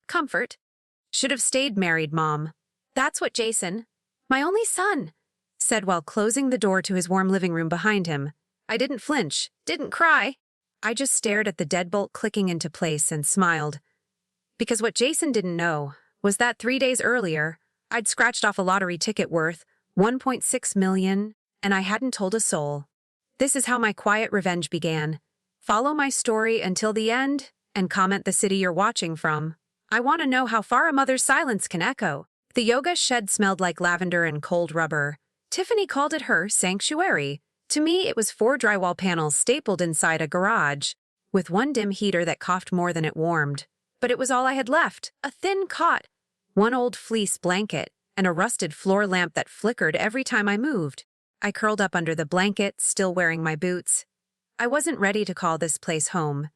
Comfort. Should have stayed married, Mom. That's what Jason, my only son, said while closing the door to his warm living room behind him. I didn't flinch, didn't cry. I just stared at the deadbolt clicking into place and smiled. Because what Jason didn't know was that 3 days earlier, I'd scratched off a lottery ticket worth $1.6 million, and I hadn't told a soul. This is how my quiet revenge began. Follow my story until the end, and comment the city you're watching from. I want to know how far a mother's silence can echo. The yoga shed smelled like lavender and cold rubber. Tiffany called it her sanctuary. To me, it was 4 drywall panels stapled inside a garage, with one dim heater that coughed more than it warmed. But it was all I had left. A thin cot, one old fleece blanket, and a rusted floor lamp that flickered every time I moved. I curled up under the blanket, still wearing my boots. I wasn't ready to call this place home.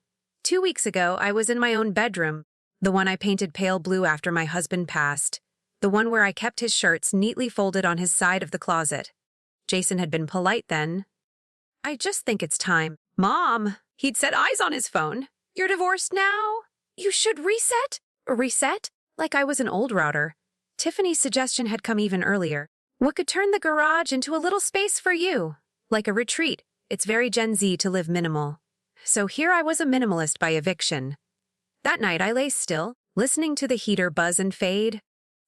2 weeks ago, I was in my own bedroom, the one I painted pale blue after my husband passed, the one where I kept his shirts neatly folded on his side of the closet. Jason had been polite then. I just think it's time. Mom! He'd set eyes on his phone. You're divorced now? You should reset? Reset? Like I was an old router. Tiffany's suggestion had come even earlier. What could turn the garage into a little space for you? Like a retreat. It's very Gen Z to live minimal. So here I was, a minimalist by eviction. That night I lay still, listening to the heater buzz and fade.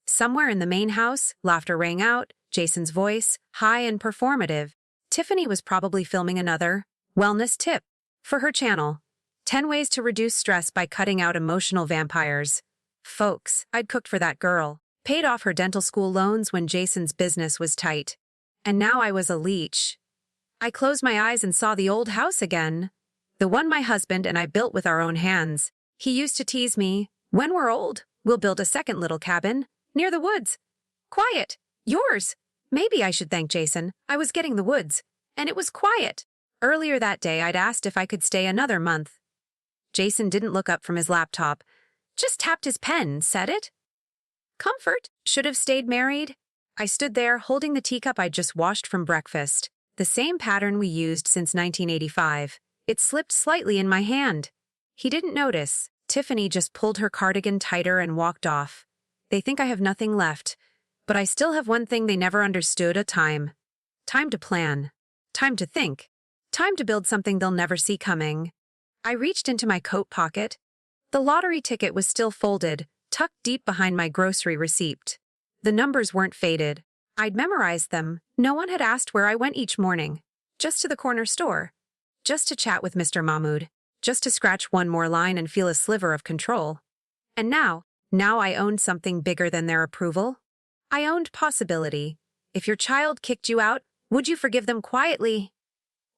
Somewhere in the main house, laughter rang out, Jason's voice, high and performative. Tiffany was probably filming another wellness tip for her channel. 10 ways to reduce stress by cutting out emotional vampires. Folks, I'd cooked for that girl, paid off her dental school loans when Jason's business was tight. And now I was a leech. I closed my eyes and saw the old house again. The one my husband and I built with our own hands. He used to tease me, when we're old, we'll build a second little cabin, near the woods. Quiet. Yours. Maybe I should thank Jason. I was getting the woods. And it was quiet. Earlier that day, I'd asked if I could stay another month. Jason didn't look up from his laptop. Just tapped his pen, said it. Comfort. Should have stayed married. I stood there, holding the teacup I'd just washed from breakfast. The same pattern we used since 1985. It slipped slightly in my hand. He didn't notice. Tiffany just pulled her cardigan tighter and walked off. They think I have nothing left. But I still have one thing they never understood: a time. Time to plan. Time to think. Time to build something they'll never see coming. I reached into my coat pocket. The lottery ticket was still folded, tucked deep behind my grocery receipt. The numbers weren't faded. I'd memorized them. No one had asked where I went each morning. Just to the corner store. Just to chat with Mr. Mahmood. Just to scratch one more line and feel a sliver of control. And now I owned something bigger than their approval. I owned possibility. If your child kicked you out, would you forgive them quietly?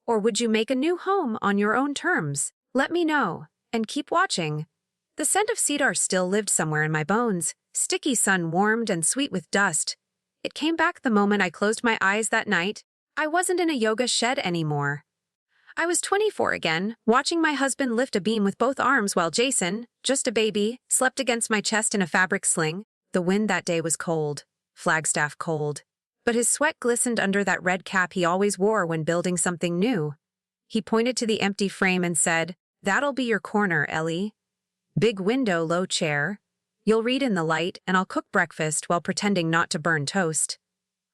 Or would you make a new home on your own terms? Let me know, and keep watching. The scent of cedar still lived somewhere in my bones, sticky sun warmed and sweet with dust. It came back the moment I closed my eyes that night. I wasn't in a yoga shed anymore. I was 24 again, watching my husband lift a beam with both arms while Jason, just a baby, slept against my chest in a fabric sling. The wind that day was cold, Flagstaff cold. But his sweat glistened under that red cap he always wore when building something new. He pointed to the empty frame and said, "That'll be your corner, Ellie. Big window, low chair. You'll read in the light, and I'll cook breakfast while pretending not to burn toast."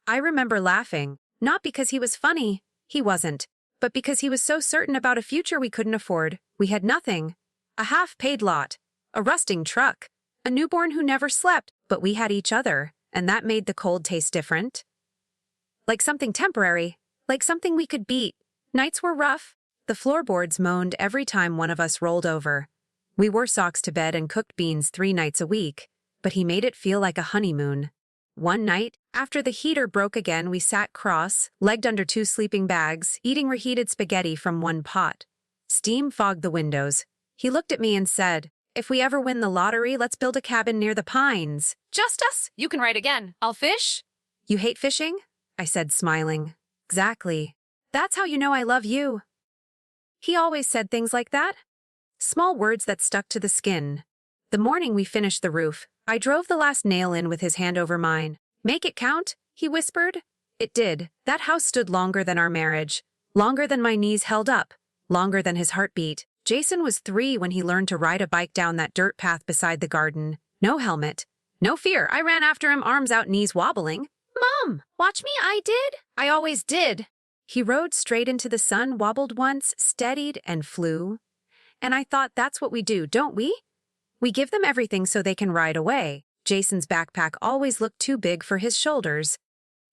I remember laughing, not because he was funny, he wasn't, but because he was so certain about a future we couldn't afford. We had nothing. A half-paid lot, a rusting truck, a newborn who never slept, but we had each other, and that made the cold taste different. Like something temporary, like something we could beat. Nights were rough. The floorboards moaned every time one of us rolled over. We wore socks to bed and cooked beans 3 nights a week, but he made it feel like a honeymoon. One night, after the heater broke again, we sat cross-legged under 2 sleeping bags, eating reheated spaghetti from one pot. Steam fogged the windows. He looked at me and said, "If we ever win the lottery, let's build a cabin near the pines. Just us. You can write again. I'll fish." "You hate fishing?" I said, smiling. "Exactly. That's how you know I love you." He always said things like that. Small words that stuck to the skin. The morning we finished the roof, I drove the last nail in with his hand over mine. "Make it count," he whispered. It did. That house stood longer than our marriage. Longer than my knees held up. Longer than his heartbeat. Jason was 3 when he learned to ride a bike down that dirt path beside the garden. No helmet. No fear. I ran after him, arms out, knees wobbling. Mom, watch me, I did. I always did. He rode straight into the sun, wobbled once, steadied, and flew. And I thought, that's what we do, don't we? We give them everything so they can ride away. Jason's backpack always looked too big for his shoulders.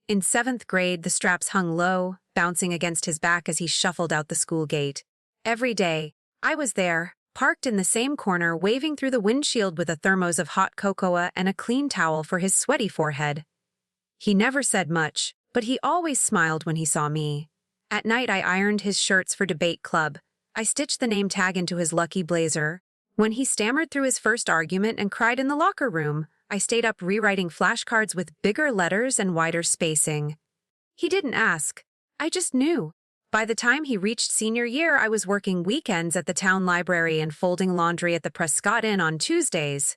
In 7th grade, the straps hung low, bouncing against his back as he shuffled out the school gate. Every day, I was there, parked in the same corner, waving through the windshield with a thermos of hot cocoa and a clean towel for his sweaty forehead. He never said much, but he always smiled when he saw me. At night, I ironed his shirts for debate club. I stitched the name tag into his lucky blazer. When he stammered through his first argument and cried in the locker room, I stayed up rewriting flashcards with bigger letters and wider spacing. He didn't ask. I just knew. By the time he reached senior year, I was working weekends at the town library and folding laundry at the Prescott Inn on Tuesdays.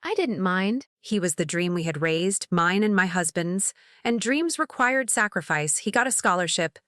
I didn't mind. He was the dream we had raised, mine and my husband's, and dreams required sacrifice. He got a scholarship.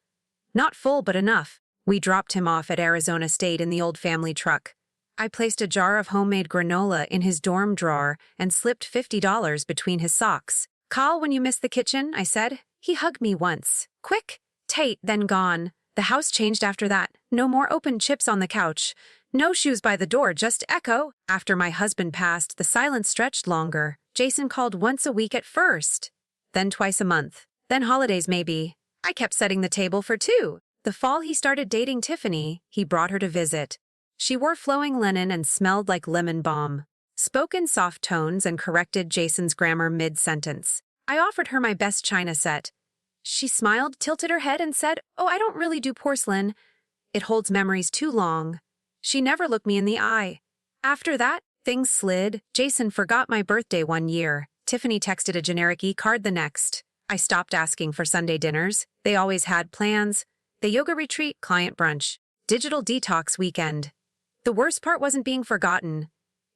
Not full, but enough. We dropped him off at Arizona State in the old family truck. I placed a jar of homemade granola in his dorm drawer and slipped $50 between his socks. Call when you miss the kitchen, I said. He hugged me once. Quick, tight, then gone. The house changed after that. No more open chips on the couch. No shoes by the door, just echo. After my husband passed, the silence stretched longer. Jason called once a week at first, then twice a month, then holidays maybe. I kept setting the table for two. The fall he started dating Tiffany, he brought her to visit. She wore flowing linen and smelled like lemon balm. Spoke in soft tones and corrected Jason's grammar mid-sentence. I offered her my best china set. She smiled, tilted her head, and said, "Oh, I don't really do porcelain. It holds memories too long." She never looked me in the eye. After that, things slid. Jason forgot my birthday one year. Tiffany texted a generic e-card the next. I stopped asking for Sunday dinners. They always had plans. The yoga retreat, client brunch, digital detox weekend. The worst part wasn't being forgotten.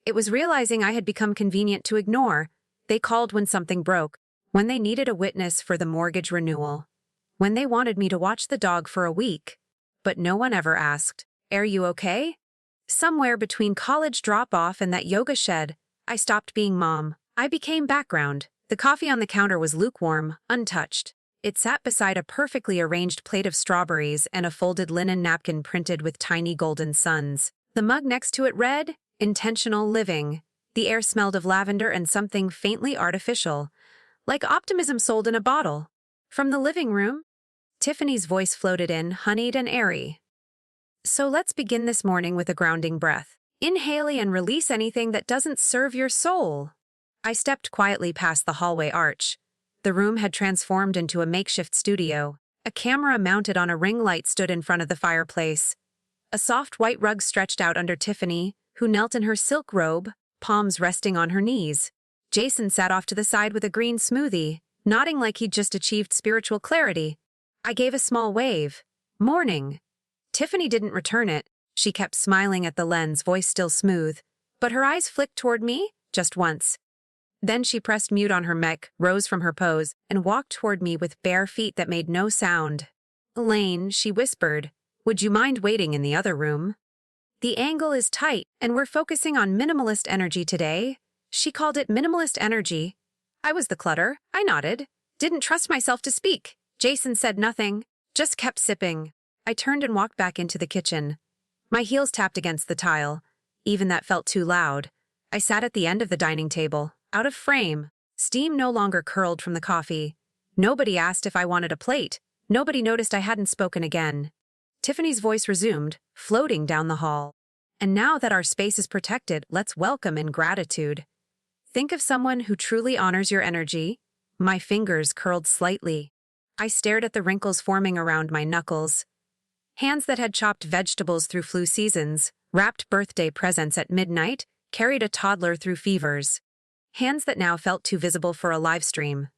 It was realizing I had become convenient to ignore. They called when something broke, when they needed a witness for the mortgage renewal, when they wanted me to watch the dog for a week. But no one ever asked, "Are you okay?" Somewhere between college drop-off and that yoga shed, I stopped being mom. I became background. The coffee on the counter was lukewarm, untouched. It sat beside a perfectly arranged plate of strawberries and a folded linen napkin printed with tiny golden suns. The mug next to it read, "Intentional Living." The air smelled of lavender and something faintly artificial, like optimism sold in a bottle. From the living room, Tiffany's voice floated in, honeyed and airy. "So let's begin this morning with a grounding breath. Inhale and release anything that doesn't serve your soul." I stepped quietly past the hallway arch. The room had transformed into a makeshift studio. A camera mounted on a ring light stood in front of the fireplace. A soft white rug stretched out under Tiffany, who knelt in her silk robe, palms resting on her knees. Jason sat off to the side with a green smoothie, nodding like he'd just achieved spiritual clarity. I gave a small wave. "Morning." Tiffany didn't return it. She kept smiling at the lens, voice still smooth. But her eyes flicked toward me, just once. Then she pressed mute on her mech, rose from her pose, and walked toward me with bare feet that made no sound. "Elaine," she whispered, "would you mind waiting in the other room? The angle is tight, and we're focusing on minimalist energy today." She called it minimalist energy. I was the clutter. I nodded. Didn't trust myself to speak. Jason said nothing, just kept sipping. I turned and walked back into the kitchen. My heels tapped against the tile. Even that felt too loud. I sat at the end of the dining table, out of frame. Steam no longer curled from the coffee. Nobody asked if I wanted a plate. Nobody noticed I hadn't spoken again. Tiffany's voice resumed, floating down the hall. "And now that our space is protected, let's welcome in gratitude. Think of someone who truly honors your energy." My fingers curled slightly. I stared at the wrinkles forming around my knuckles. Hands that had chopped vegetables through flu seasons, wrapped birthday presents at midnight, carried a toddler through fevers. Hands that now felt too visible for a live stream.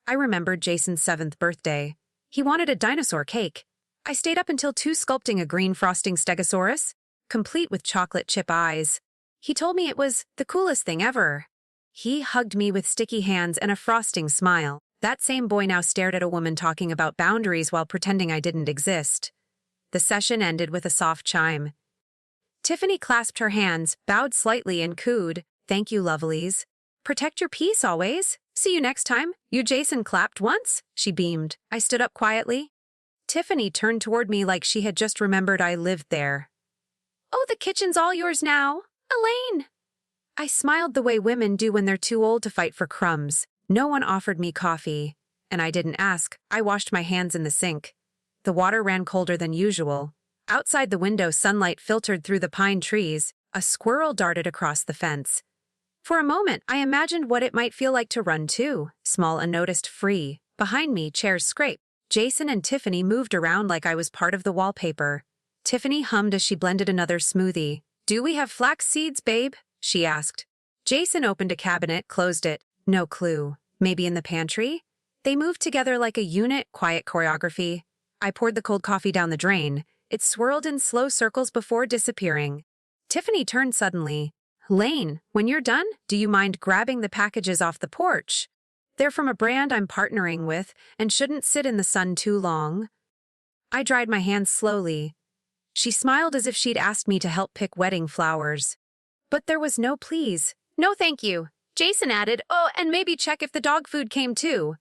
I remembered Jason's 7th birthday. He wanted a dinosaur cake. I stayed up until 2 sculpting a green frosting stegosaurus, complete with chocolate chip eyes. He told me it was the coolest thing ever. He hugged me with sticky hands and a frosting smile. That same boy now stared at a woman talking about boundaries while pretending I didn't exist. The session ended with a soft chime. Tiffany clasped her hands, bowed slightly, and cooed, "Thank you, lovelies." Protect your peace always. See you next time. You Jason clapped once? She beamed. I stood up quietly. Tiffany turned toward me like she had just remembered I lived there. Oh, the kitchen's all yours now. Elaine! I smiled the way women do when they're too old to fight for crumbs. No one offered me coffee, and I didn't ask. I washed my hands in the sink. The water ran colder than usual. Outside the window, sunlight filtered through the pine trees. A squirrel darted across the fence. For a moment, I imagined what it might feel like to run too, small, unnoticed, free. Behind me, chairs scraped. Jason and Tiffany moved around like I was part of the wallpaper. Tiffany hummed as she blended another smoothie. Do we have flax seeds, babe? She asked. Jason opened a cabinet, closed it. No clue. Maybe in the pantry? They moved together like a unit, quiet choreography. I poured the cold coffee down the drain. It swirled in slow circles before disappearing. Tiffany turned suddenly. Lane, when you're done, do you mind grabbing the packages off the porch? They're from a brand I'm partnering with and shouldn't sit in the sun too long. I dried my hands slowly. She smiled as if she'd asked me to help pick wedding flowers. But there was no please. No thank you. Jason added, oh, and maybe check if the dog food came too.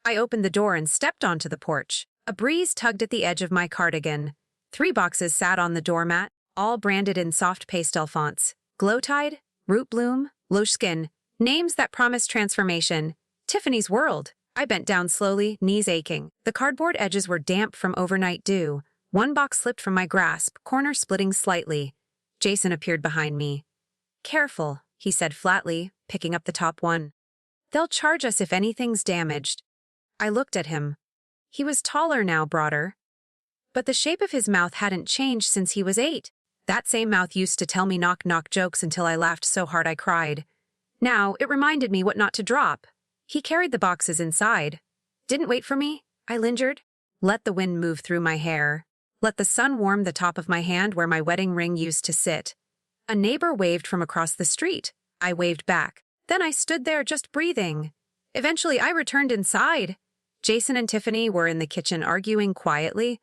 I opened the door and stepped onto the porch. A breeze tugged at the edge of my cardigan. 3 boxes sat on the doormat, all branded in soft pastel fonts. Glowtide, Root Bloom, Lush Skin. Names that promised transformation. Tiffany's World. I bent down slowly, knees aching. The cardboard edges were damp from overnight dew. One box slipped from my grasp, corner splitting slightly. Jason appeared behind me. Careful, he said flatly, picking up the top one. They'll charge us if anything's damaged. I looked at him. He was taller now, broader. But the shape of his mouth hadn't changed since he was 8. That same mouth used to tell me knock-knock jokes until I laughed so hard I cried. Now, it reminded me what not to drop. He carried the boxes inside. Didn't wait for me. I lingered. Let the wind move through my hair. Let the sun warm the top of my hand where my wedding ring used to sit. A neighbor waved from across the street. I waved back. Then I stood there just breathing. Eventually, I returned inside. Jason and Tiffany were in the kitchen arguing quietly.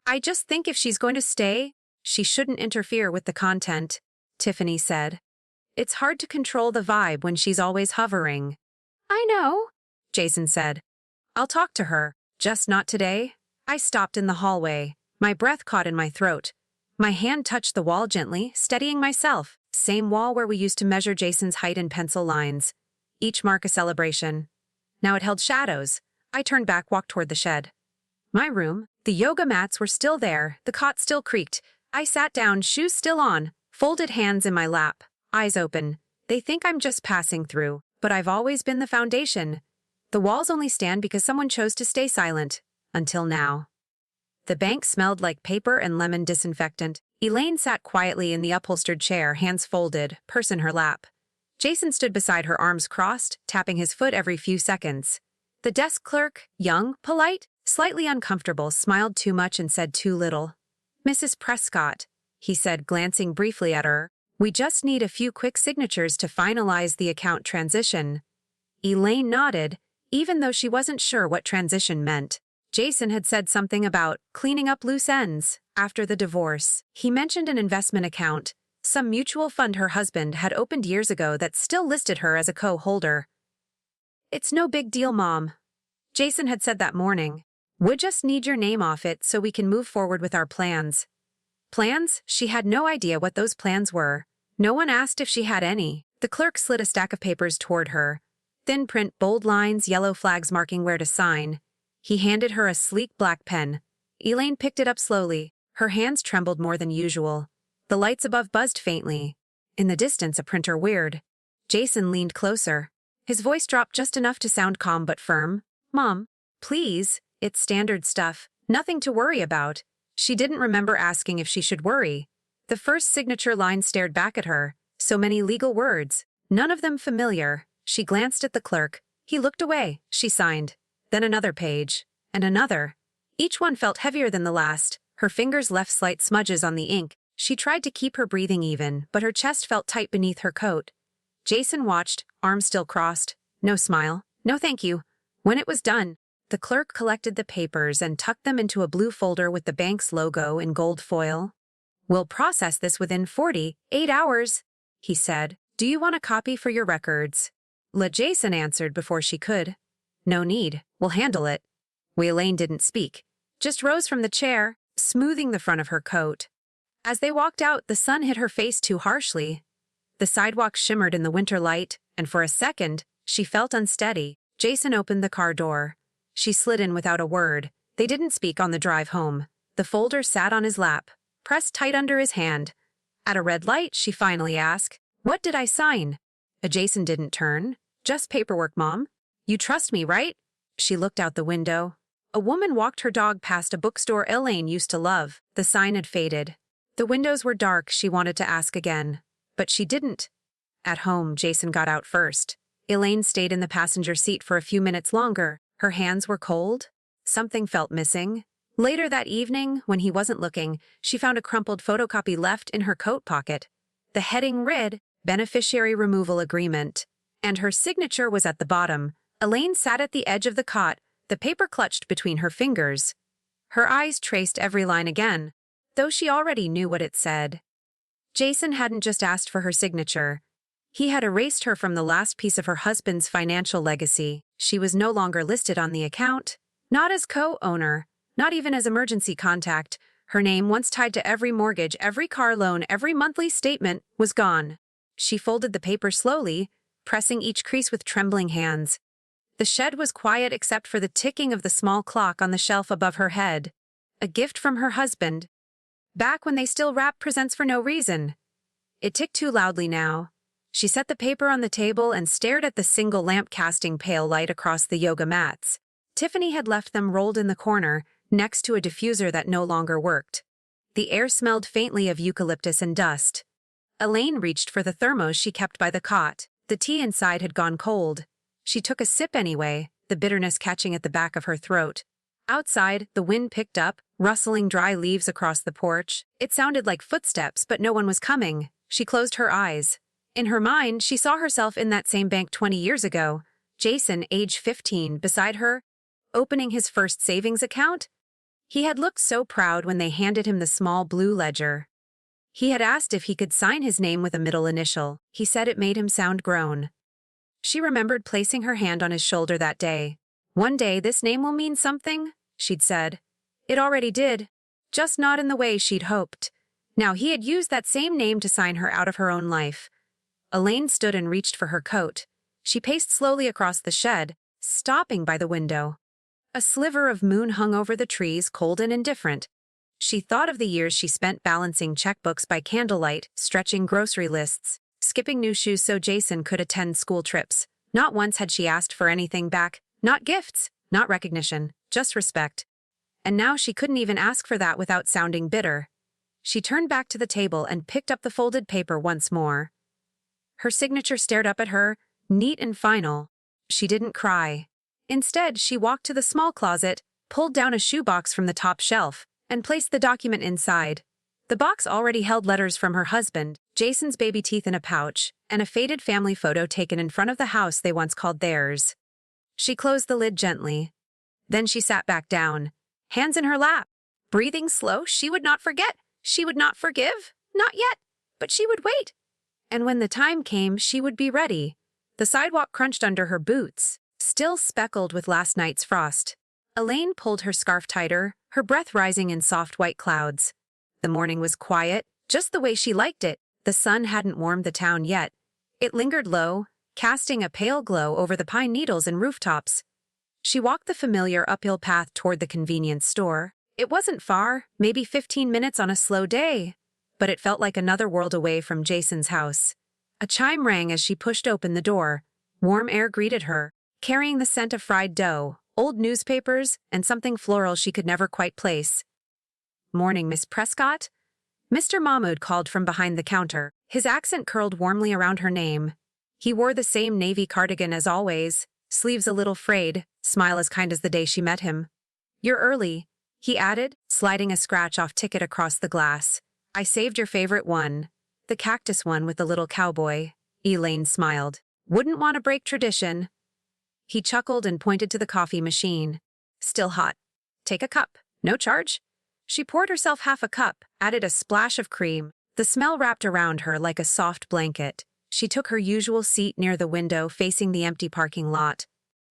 I just think if she's going to stay, she shouldn't interfere with the content, Tiffany said. It's hard to control the vibe when she's always hovering. I know, Jason said. I'll talk to her, just not today. I stopped in the hallway. My breath caught in my throat. My hand touched the wall gently, steadying myself. Same wall where we used to measure Jason's height in pencil lines. Each mark a celebration. Now it held shadows. I turned back, walked toward the shed. My room. The yoga mats were still there. The cot still creaked. I sat down, shoes still on, folded hands in my lap, eyes open. They think I'm just passing through, but I've always been the foundation. The walls only stand because someone chose to stay silent. Until now. The bank smelled like paper and lemon disinfectant. Elaine sat quietly in the upholstered chair, hands folded, purse in her lap. Jason stood beside her, arms crossed, tapping his foot every few seconds. The desk clerk, young, polite, slightly uncomfortable, smiled too much and said too little. Mrs. Prescott, he said, glancing briefly at her, we just need a few quick signatures to finalize the account transition. Elaine nodded, even though she wasn't sure what transition meant. Jason had said something about cleaning up loose ends after the divorce. He mentioned an investment account, some mutual fund her husband had opened years ago that still listed her as a co-holder. It's no big deal, Mom. Jason had said that morning. We just need your name off it so we can move forward with our plans. Plans? She had no idea what those plans were. No one asked if she had any. The clerk slid a stack of papers toward her. Thin print, bold lines, yellow flags marking where to sign. He handed her a sleek black pen. Elaine picked it up slowly. Her hands trembled more than usual. The lights above buzzed faintly. In the distance, a printer whirred. Jason leaned closer. His voice dropped just enough to sound calm but firm. Mom, please, it's standard stuff. Nothing to worry about. She didn't remember asking if she should worry. The first signature line stared back at her. So many legal words. None of them familiar. She glanced at the clerk. He looked away. She signed. Then another page. And another. Each one felt heavier than the last. Her fingers left slight smudges on the ink. She tried to keep her breathing even, but her chest felt tight beneath her coat. Jason watched, arms still crossed. No smile. No thank you. When it was done, the clerk collected the papers and tucked them into a blue folder with the bank's logo in gold foil. We'll process this within 48 hours, he said. Do you want a copy for your records? Jason answered before she could. No need. We'll handle it. Elaine didn't speak, just rose from the chair, smoothing the front of her coat. As they walked out, the sun hit her face too harshly. The sidewalk shimmered in the winter light, and for a second, she felt unsteady. Jason opened the car door. She slid in without a word. They didn't speak on the drive home. The folder sat on his lap, pressed tight under his hand. At a red light, she finally asked, "What did I sign?" Jason didn't turn. "Just paperwork, Mom. You trust me, right?" She looked out the window. A woman walked her dog past a bookstore Elaine used to love. The sign had faded. The windows were dark. She wanted to ask again, but she didn't. At home, Jason got out first. Elaine stayed in the passenger seat for a few minutes longer. Her hands were cold. Something felt missing. Later that evening, when he wasn't looking, she found a crumpled photocopy left in her coat pocket. The heading read, "Beneficiary Removal Agreement," and her signature was at the bottom. Elaine sat at the edge of the cot, the paper clutched between her fingers. Her eyes traced every line again, though she already knew what it said. Jason hadn't just asked for her signature. He had erased her from the last piece of her husband's financial legacy. She was no longer listed on the account, not as co-owner, not even as emergency contact. Her name, once tied to every mortgage, every car loan, every monthly statement, was gone. She folded the paper slowly, pressing each crease with trembling hands. The shed was quiet except for the ticking of the small clock on the shelf above her head. A gift from her husband. Back when they still wrapped presents for no reason. It ticked too loudly now. She set the paper on the table and stared at the single lamp casting pale light across the yoga mats. Tiffany had left them rolled in the corner, next to a diffuser that no longer worked. The air smelled faintly of eucalyptus and dust. Elaine reached for the thermos she kept by the cot. The tea inside had gone cold. She took a sip anyway, the bitterness catching at the back of her throat. Outside, the wind picked up, rustling dry leaves across the porch. It sounded like footsteps, but no one was coming. She closed her eyes. In her mind, she saw herself in that same bank 20 years ago. Jason, age 15, beside her, opening his first savings account. He had looked so proud when they handed him the small blue ledger. He had asked if he could sign his name with a middle initial. He said it made him sound grown. She remembered placing her hand on his shoulder that day. "One day this name will mean something," she'd said. It already did, just not in the way she'd hoped. Now he had used that same name to sign her out of her own life. Elaine stood and reached for her coat. She paced slowly across the shed, stopping by the window. A sliver of moon hung over the trees, cold and indifferent. She thought of the years she spent balancing checkbooks by candlelight, stretching grocery lists, skipping new shoes so Jason could attend school trips. Not once had she asked for anything back, not gifts, not recognition, just respect. And now she couldn't even ask for that without sounding bitter. She turned back to the table and picked up the folded paper once more. Her signature stared up at her, neat and final. She didn't cry. Instead, she walked to the small closet, pulled down a shoebox from the top shelf, and placed the document inside. The box already held letters from her husband, Jason's baby teeth in a pouch, and a faded family photo taken in front of the house they once called theirs. She closed the lid gently. Then she sat back down, hands in her lap. Breathing slow, she would not forget. She would not forgive. Not yet. But she would wait. And when the time came, she would be ready. The sidewalk crunched under her boots, still speckled with last night's frost. Elaine pulled her scarf tighter, her breath rising in soft white clouds. The morning was quiet, just the way she liked it. The sun hadn't warmed the town yet. It lingered low, casting a pale glow over the pine needles and rooftops. She walked the familiar uphill path toward the convenience store. It wasn't far, maybe 15 minutes on a slow day, but it felt like another world away from Jason's house. A chime rang as she pushed open the door. Warm air greeted her, carrying the scent of fried dough, old newspapers, and something floral she could never quite place. "Morning, Miss Prescott?" Mr. Mahmoud called from behind the counter. His accent curled warmly around her name. He wore the same navy cardigan as always, sleeves a little frayed, smile as kind as the day she met him. "You're early," he added, sliding a scratch-off ticket across the glass. "I saved your favorite one, the cactus one with the little cowboy." Elaine smiled. "Wouldn't want to break tradition." He chuckled and pointed to the coffee machine. "Still hot. Take a cup. No charge." She poured herself half a cup, added a splash of cream. The smell wrapped around her like a soft blanket. She took her usual seat near the window facing the empty parking lot.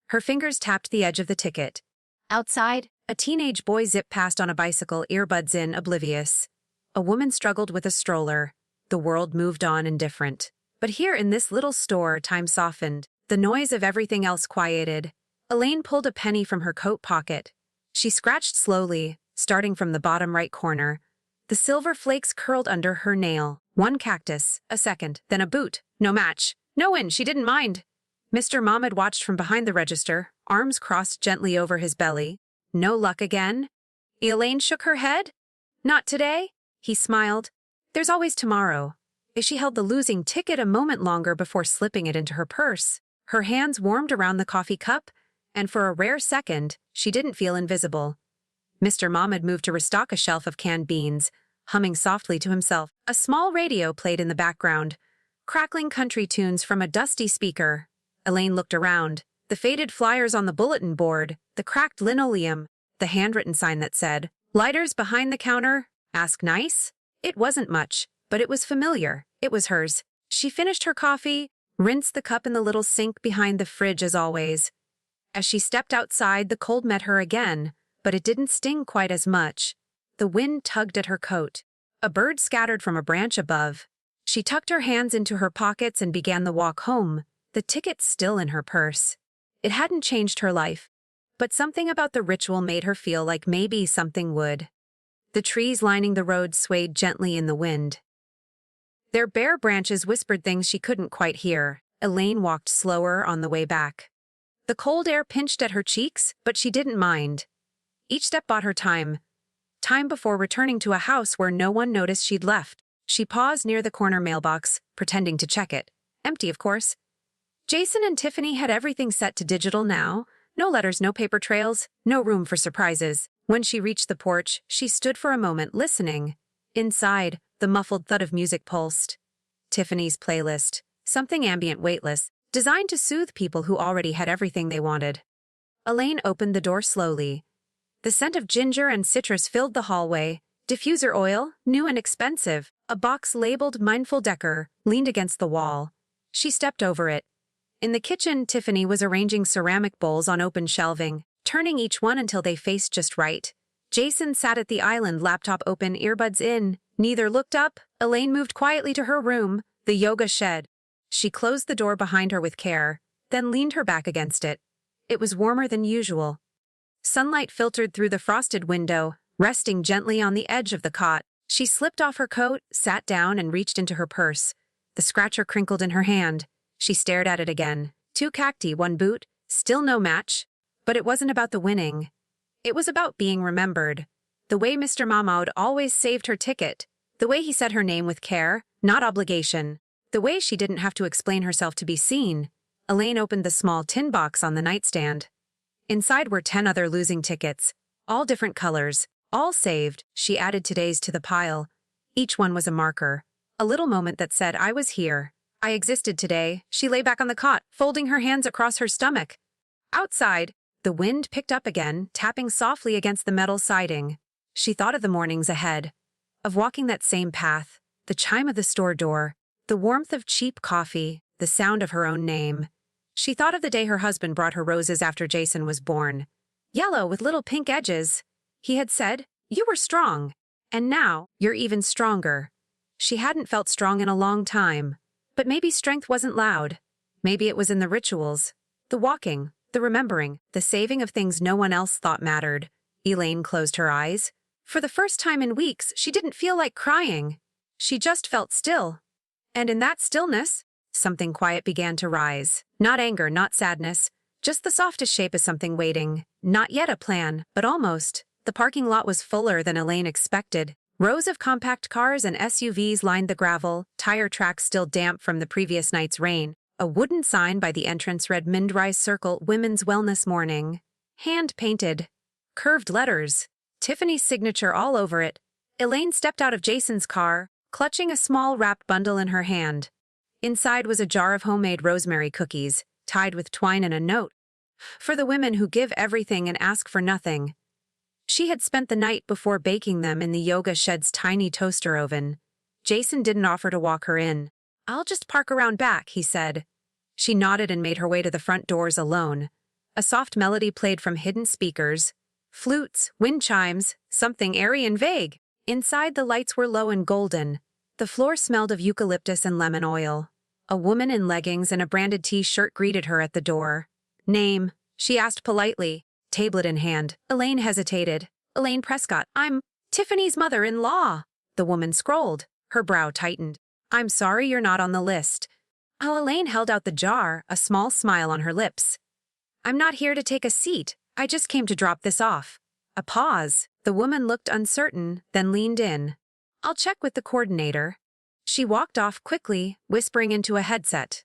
Her fingers tapped the edge of the ticket. Outside, a teenage boy zipped past on a bicycle, earbuds in, oblivious. A woman struggled with a stroller. The world moved on indifferent. But here in this little store, time softened. The noise of everything else quieted. Elaine pulled a penny from her coat pocket. She scratched slowly, starting from the bottom right corner. The silver flakes curled under her nail. One cactus, a second, then a boot. No match. No win, she didn't mind. Mr. Mahmoud watched from behind the register, arms crossed gently over his belly. No luck again? Elaine shook her head. Not today? He smiled. There's always tomorrow. She held the losing ticket a moment longer before slipping it into her purse. Her hands warmed around the coffee cup, and for a rare second, she didn't feel invisible. Mr. Mahmoud moved to restock a shelf of canned beans, humming softly to himself. A small radio played in the background, crackling country tunes from a dusty speaker. Elaine looked around. The faded flyers on the bulletin board, the cracked linoleum, the handwritten sign that said, "Lighters behind the counter, ask nice." It wasn't much, but it was familiar. It was hers. She finished her coffee, rinsed the cup in the little sink behind the fridge as always. As she stepped outside, the cold met her again, but it didn't sting quite as much. The wind tugged at her coat. A bird scattered from a branch above. She tucked her hands into her pockets and began the walk home, the ticket still in her purse. It hadn't changed her life, but something about the ritual made her feel like maybe something would. The trees lining the road swayed gently in the wind. Their bare branches whispered things she couldn't quite hear. Elaine walked slower on the way back. The cold air pinched at her cheeks, but she didn't mind. Each step bought her time. Time before returning to a house where no one noticed she'd left. She paused near the corner mailbox, pretending to check it. Empty, of course. Jason and Tiffany had everything set to digital now. No letters, no paper trails, no room for surprises. When she reached the porch, she stood for a moment, listening. Inside, the muffled thud of music pulsed. Tiffany's playlist, something ambient, weightless, designed to soothe people who already had everything they wanted. Elaine opened the door slowly. The scent of ginger and citrus filled the hallway. Diffuser oil, new and expensive, a box labeled Mindful Decor, leaned against the wall. She stepped over it. In the kitchen, Tiffany was arranging ceramic bowls on open shelving, turning each one until they faced just right. Jason sat at the island, laptop open, earbuds in. Neither looked up. Elaine moved quietly to her room, the yoga shed. She closed the door behind her with care, then leaned her back against it. It was warmer than usual. Sunlight filtered through the frosted window, resting gently on the edge of the cot. She slipped off her coat, sat down, and reached into her purse. The scratcher crinkled in her hand. She stared at it again. 2 cacti, 1 boot, still no match. But it wasn't about the winning. It was about being remembered. The way Mr. Mahmoud always saved her ticket. The way he said her name with care, not obligation. The way she didn't have to explain herself to be seen. Elaine opened the small tin box on the nightstand. Inside were 10 other losing tickets, all different colors, all saved. She added today's to the pile. Each one was a marker, a little moment that said, "I was here. I existed today." She lay back on the cot, folding her hands across her stomach. Outside, the wind picked up again, tapping softly against the metal siding. She thought of the mornings ahead, of walking that same path, the chime of the store door, the warmth of cheap coffee, the sound of her own name. She thought of the day her husband brought her roses after Jason was born. Yellow with little pink edges. He had said, "You were strong. And now, you're even stronger." She hadn't felt strong in a long time. But maybe strength wasn't loud. Maybe it was in the rituals. The walking, the remembering, the saving of things no one else thought mattered. Elaine closed her eyes. For the first time in weeks, she didn't feel like crying. She just felt still. And in that stillness, something quiet began to rise. Not anger, not sadness, just the softest shape of something waiting. Not yet a plan, but almost. The parking lot was fuller than Elaine expected. Rows of compact cars and SUVs lined the gravel, tire tracks still damp from the previous night's rain. A wooden sign by the entrance read Mindrise Circle Women's Wellness Morning. Hand-painted. Curved letters. Tiffany's signature all over it. Elaine stepped out of Jason's car, clutching a small wrapped bundle in her hand. Inside was a jar of homemade rosemary cookies, tied with twine and a note. For the women who give everything and ask for nothing. She had spent the night before baking them in the yoga shed's tiny toaster oven. Jason didn't offer to walk her in. I'll just park around back, he said. She nodded and made her way to the front doors alone. A soft melody played from hidden speakers. Flutes, wind chimes, something airy and vague. Inside, the lights were low and golden. The floor smelled of eucalyptus and lemon oil. A woman in leggings and a branded T-shirt greeted her at the door. Name, she asked politely, tablet in hand. Elaine hesitated. Elaine Prescott. I'm Tiffany's mother-in-law. The woman scrolled. Her brow tightened. I'm sorry you're not on the list. Elaine held out the jar, a small smile on her lips. I'm not here to take a seat. I just came to drop this off. A pause. The woman looked uncertain, then leaned in. I'll check with the coordinator. She walked off quickly, whispering into a headset.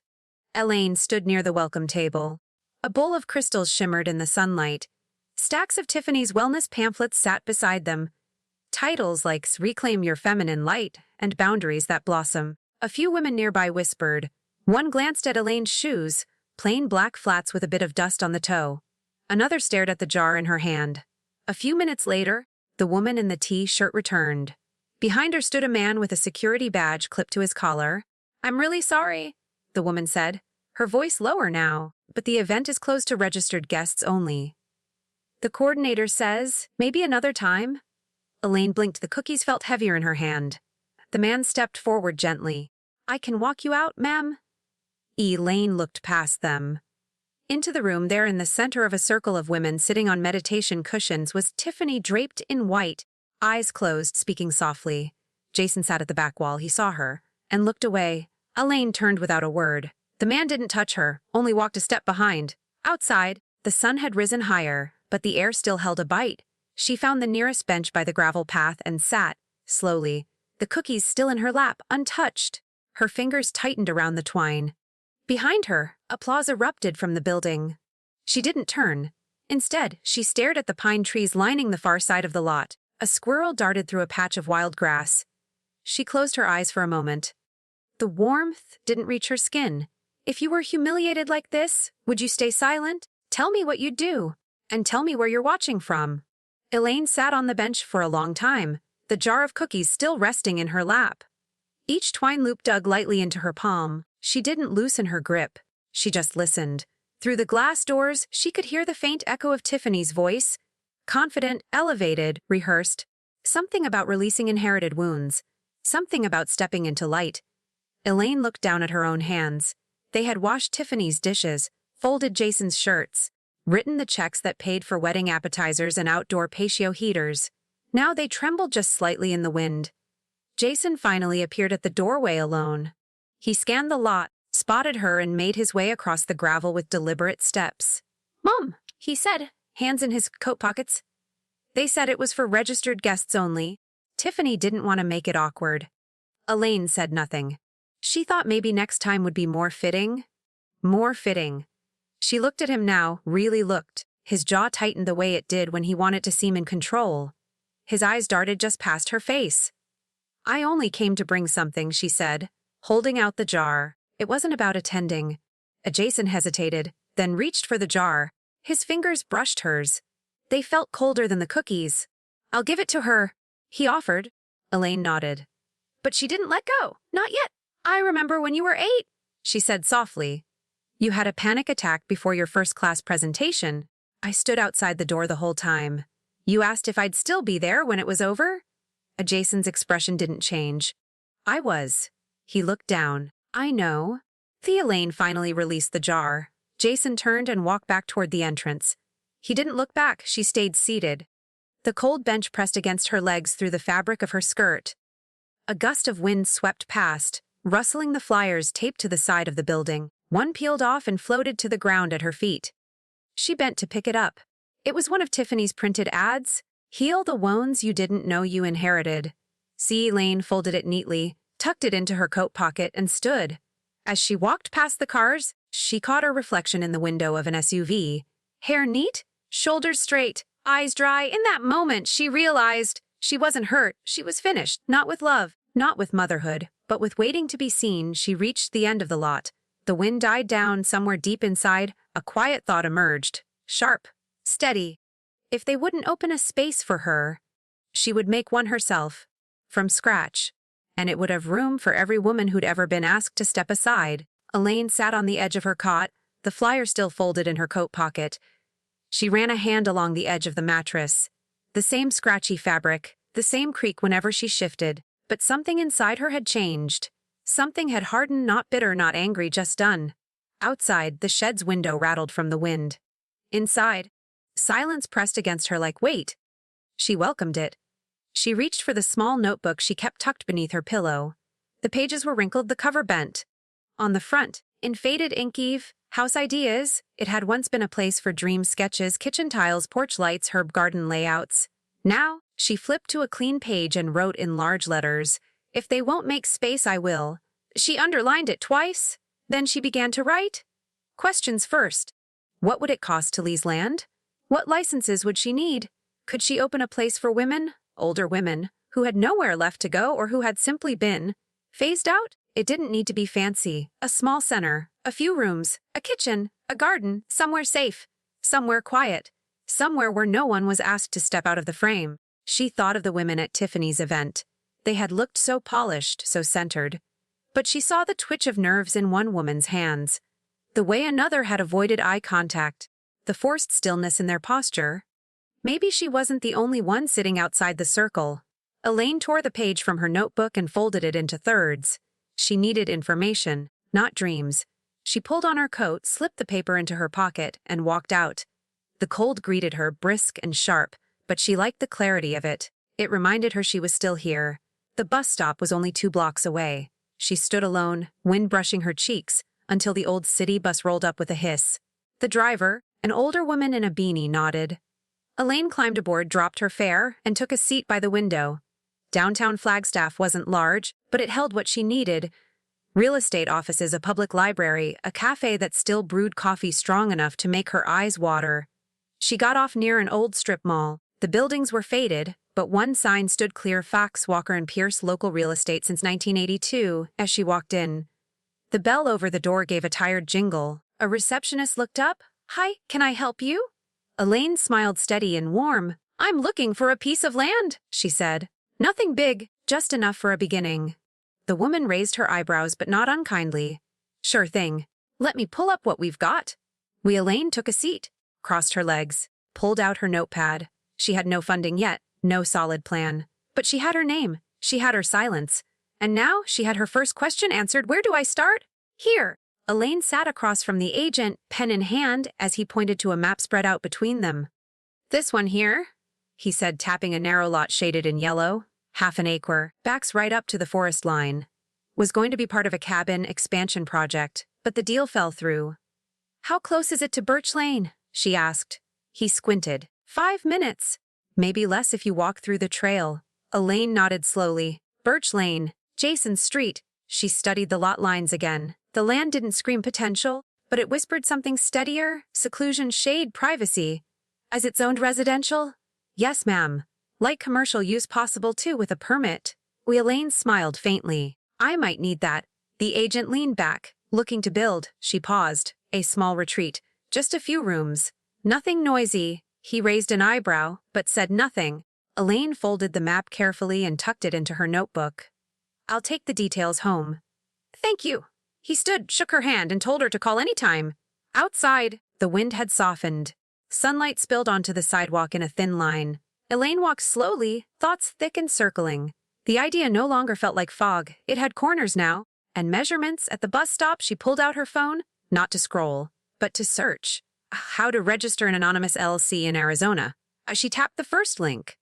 Elaine stood near the welcome table. A bowl of crystals shimmered in the sunlight. Stacks of Tiffany's wellness pamphlets sat beside them. Titles like Reclaim Your Feminine Light and Boundaries That Blossom. A few women nearby whispered. One glanced at Elaine's shoes, plain black flats with a bit of dust on the toe. Another stared at the jar in her hand. A few minutes later, the woman in the T-shirt returned. Behind her stood a man with a security badge clipped to his collar. I'm really sorry, the woman said, her voice lower now, but the event is closed to registered guests only. The coordinator says, maybe another time. Elaine blinked. The cookies felt heavier in her hand. The man stepped forward gently. I can walk you out, ma'am. Elaine looked past them. Into the room there in the center of a circle of women sitting on meditation cushions was Tiffany draped in white, eyes closed, speaking softly. Jason sat at the back wall. He saw her and looked away. Elaine turned without a word. The man didn't touch her, only walked a step behind. Outside, the sun had risen higher, but the air still held a bite. She found the nearest bench by the gravel path and sat, slowly, the cookies still in her lap, untouched. Her fingers tightened around the twine. Behind her, applause erupted from the building. She didn't turn. Instead, she stared at the pine trees lining the far side of the lot. A squirrel darted through a patch of wild grass. She closed her eyes for a moment. The warmth didn't reach her skin. If you were humiliated like this, would you stay silent? Tell me what you'd do, and tell me where you're watching from. Elaine sat on the bench for a long time, the jar of cookies still resting in her lap. Each twine loop dug lightly into her palm. She didn't loosen her grip. She just listened. Through the glass doors, she could hear the faint echo of Tiffany's voice. Confident, elevated, rehearsed. Something about releasing inherited wounds. Something about stepping into light. Elaine looked down at her own hands. They had washed Tiffany's dishes, folded Jason's shirts, written the checks that paid for wedding appetizers and outdoor patio heaters. Now they trembled just slightly in the wind. Jason finally appeared at the doorway alone. He scanned the lot, spotted her, and made his way across the gravel with deliberate steps. Mom, he said, hands in his coat pockets. They said it was for registered guests only. Tiffany didn't want to make it awkward. Elaine said nothing. She thought maybe next time would be more fitting. More fitting. She looked at him now, really looked. His jaw tightened the way it did when he wanted to seem in control. His eyes darted just past her face. I only came to bring something, she said, holding out the jar. It wasn't about attending. Jason hesitated, then reached for the jar. His fingers brushed hers. They felt colder than the cookies. I'll give it to her, he offered. Elaine nodded. But she didn't let go. Not yet. I remember when you were 8, she said softly. You had a panic attack before your first-class presentation. I stood outside the door the whole time. You asked if I'd still be there when it was over? Jason's expression didn't change. I was. He looked down. I know. Elaine finally released the jar. Jason turned and walked back toward the entrance. He didn't look back. She stayed seated. The cold bench pressed against her legs through the fabric of her skirt. A gust of wind swept past, rustling the flyers taped to the side of the building. One peeled off and floated to the ground at her feet. She bent to pick it up. It was one of Tiffany's printed ads. Heal the wounds you didn't know you inherited. Elaine folded it neatly, tucked it into her coat pocket, and stood. As she walked past the cars, she caught her reflection in the window of an SUV. Hair neat, shoulders straight, eyes dry. In that moment, she realized she wasn't hurt. She was finished, not with love, not with motherhood, but with waiting to be seen. She reached the end of the lot. The wind died down somewhere deep inside. A quiet thought emerged. Sharp, steady. If they wouldn't open a space for her, she would make one herself, from scratch. and it would have room for every woman who'd ever been asked to step aside. Elaine sat on the edge of her cot, the flyer still folded in her coat pocket. She ran a hand along the edge of the mattress. The same scratchy fabric, the same creak whenever she shifted, but something inside her had changed. Something had hardened, not bitter, not angry, just done. Outside, the shed's window rattled from the wind. Inside, silence pressed against her like weight. She welcomed it. She reached for the small notebook she kept tucked beneath her pillow. The pages were wrinkled, the cover bent. On the front, in faded ink, house ideas. It had once been a place for dream sketches, kitchen tiles, porch lights, herb garden layouts. Now, she flipped to a clean page and wrote in large letters, "If they won't make space, I will." She underlined it twice. Then she began to write. Questions first. What would it cost to lease land? What licenses would she need? Could she open a place for women, older women, who had nowhere left to go or who had simply been phased out? It didn't need to be fancy. A small center, a few rooms, a kitchen, a garden, somewhere safe, somewhere quiet, somewhere where no one was asked to step out of the frame. She thought of the women at Tiffany's event. They had looked so polished, so centered. But she saw the twitch of nerves in one woman's hands, the way another had avoided eye contact, the forced stillness in their posture. Maybe she wasn't the only one sitting outside the circle. Elaine tore the page from her notebook and folded it into thirds. She needed information, not dreams. She pulled on her coat, slipped the paper into her pocket, and walked out. The cold greeted her, brisk and sharp, but she liked the clarity of it. It reminded her she was still here. The bus stop was only 2 blocks away. She stood alone, wind brushing her cheeks, until the old city bus rolled up with a hiss. The driver, an older woman in a beanie, nodded. Elaine climbed aboard, dropped her fare, and took a seat by the window. Downtown Flagstaff wasn't large, but it held what she needed. Real estate offices, a public library, a cafe that still brewed coffee strong enough to make her eyes water. She got off near an old strip mall. The buildings were faded, but one sign stood clear: Fox, Walker & Pierce, local real estate since 1982, as she walked in. The bell over the door gave a tired jingle. A receptionist looked up. "Hi, can I help you?" Elaine smiled, steady and warm. "I'm looking for a piece of land," she said. "Nothing big, just enough for a beginning." The woman raised her eyebrows, but not unkindly. "Sure thing. Let me pull up what we've got." Elaine took a seat, crossed her legs, pulled out her notepad. She had no funding yet, no solid plan. But she had her name, she had her silence. And now she had her first question answered. "Where do I start?" "Here." Elaine sat across from the agent, pen in hand, as he pointed to a map spread out between them. "This one here," he said, tapping a narrow lot shaded in yellow. "Half an acre, backs right up to the forest line. Was going to be part of a cabin expansion project, but the deal fell through." "How close is it to Birch Lane?" she asked. He squinted. 5 minutes. Maybe less if you walk through the trail. Elaine nodded slowly. Birch Lane, Jason's street. She studied the lot lines again. The land didn't scream potential, but it whispered something steadier: seclusion, shade, privacy. As it's owned residential? "Yes, ma'am. Light commercial use possible too with a permit." Elaine smiled faintly. "I might need that." The agent leaned back, looking to build. She paused. A small retreat. Just a few rooms. Nothing noisy. He raised an eyebrow, but said nothing. Elaine folded the map carefully and tucked it into her notebook. "I'll take the details home." "Thank you." He stood, shook her hand, and told her to call any time. Outside, the wind had softened. Sunlight spilled onto the sidewalk in a thin line. Elaine walked slowly, thoughts thick and circling. The idea no longer felt like fog. It had corners now, and measurements. At the bus stop, she pulled out her phone, not to scroll, but to search. How to register an anonymous LLC in Arizona. She tapped the first link,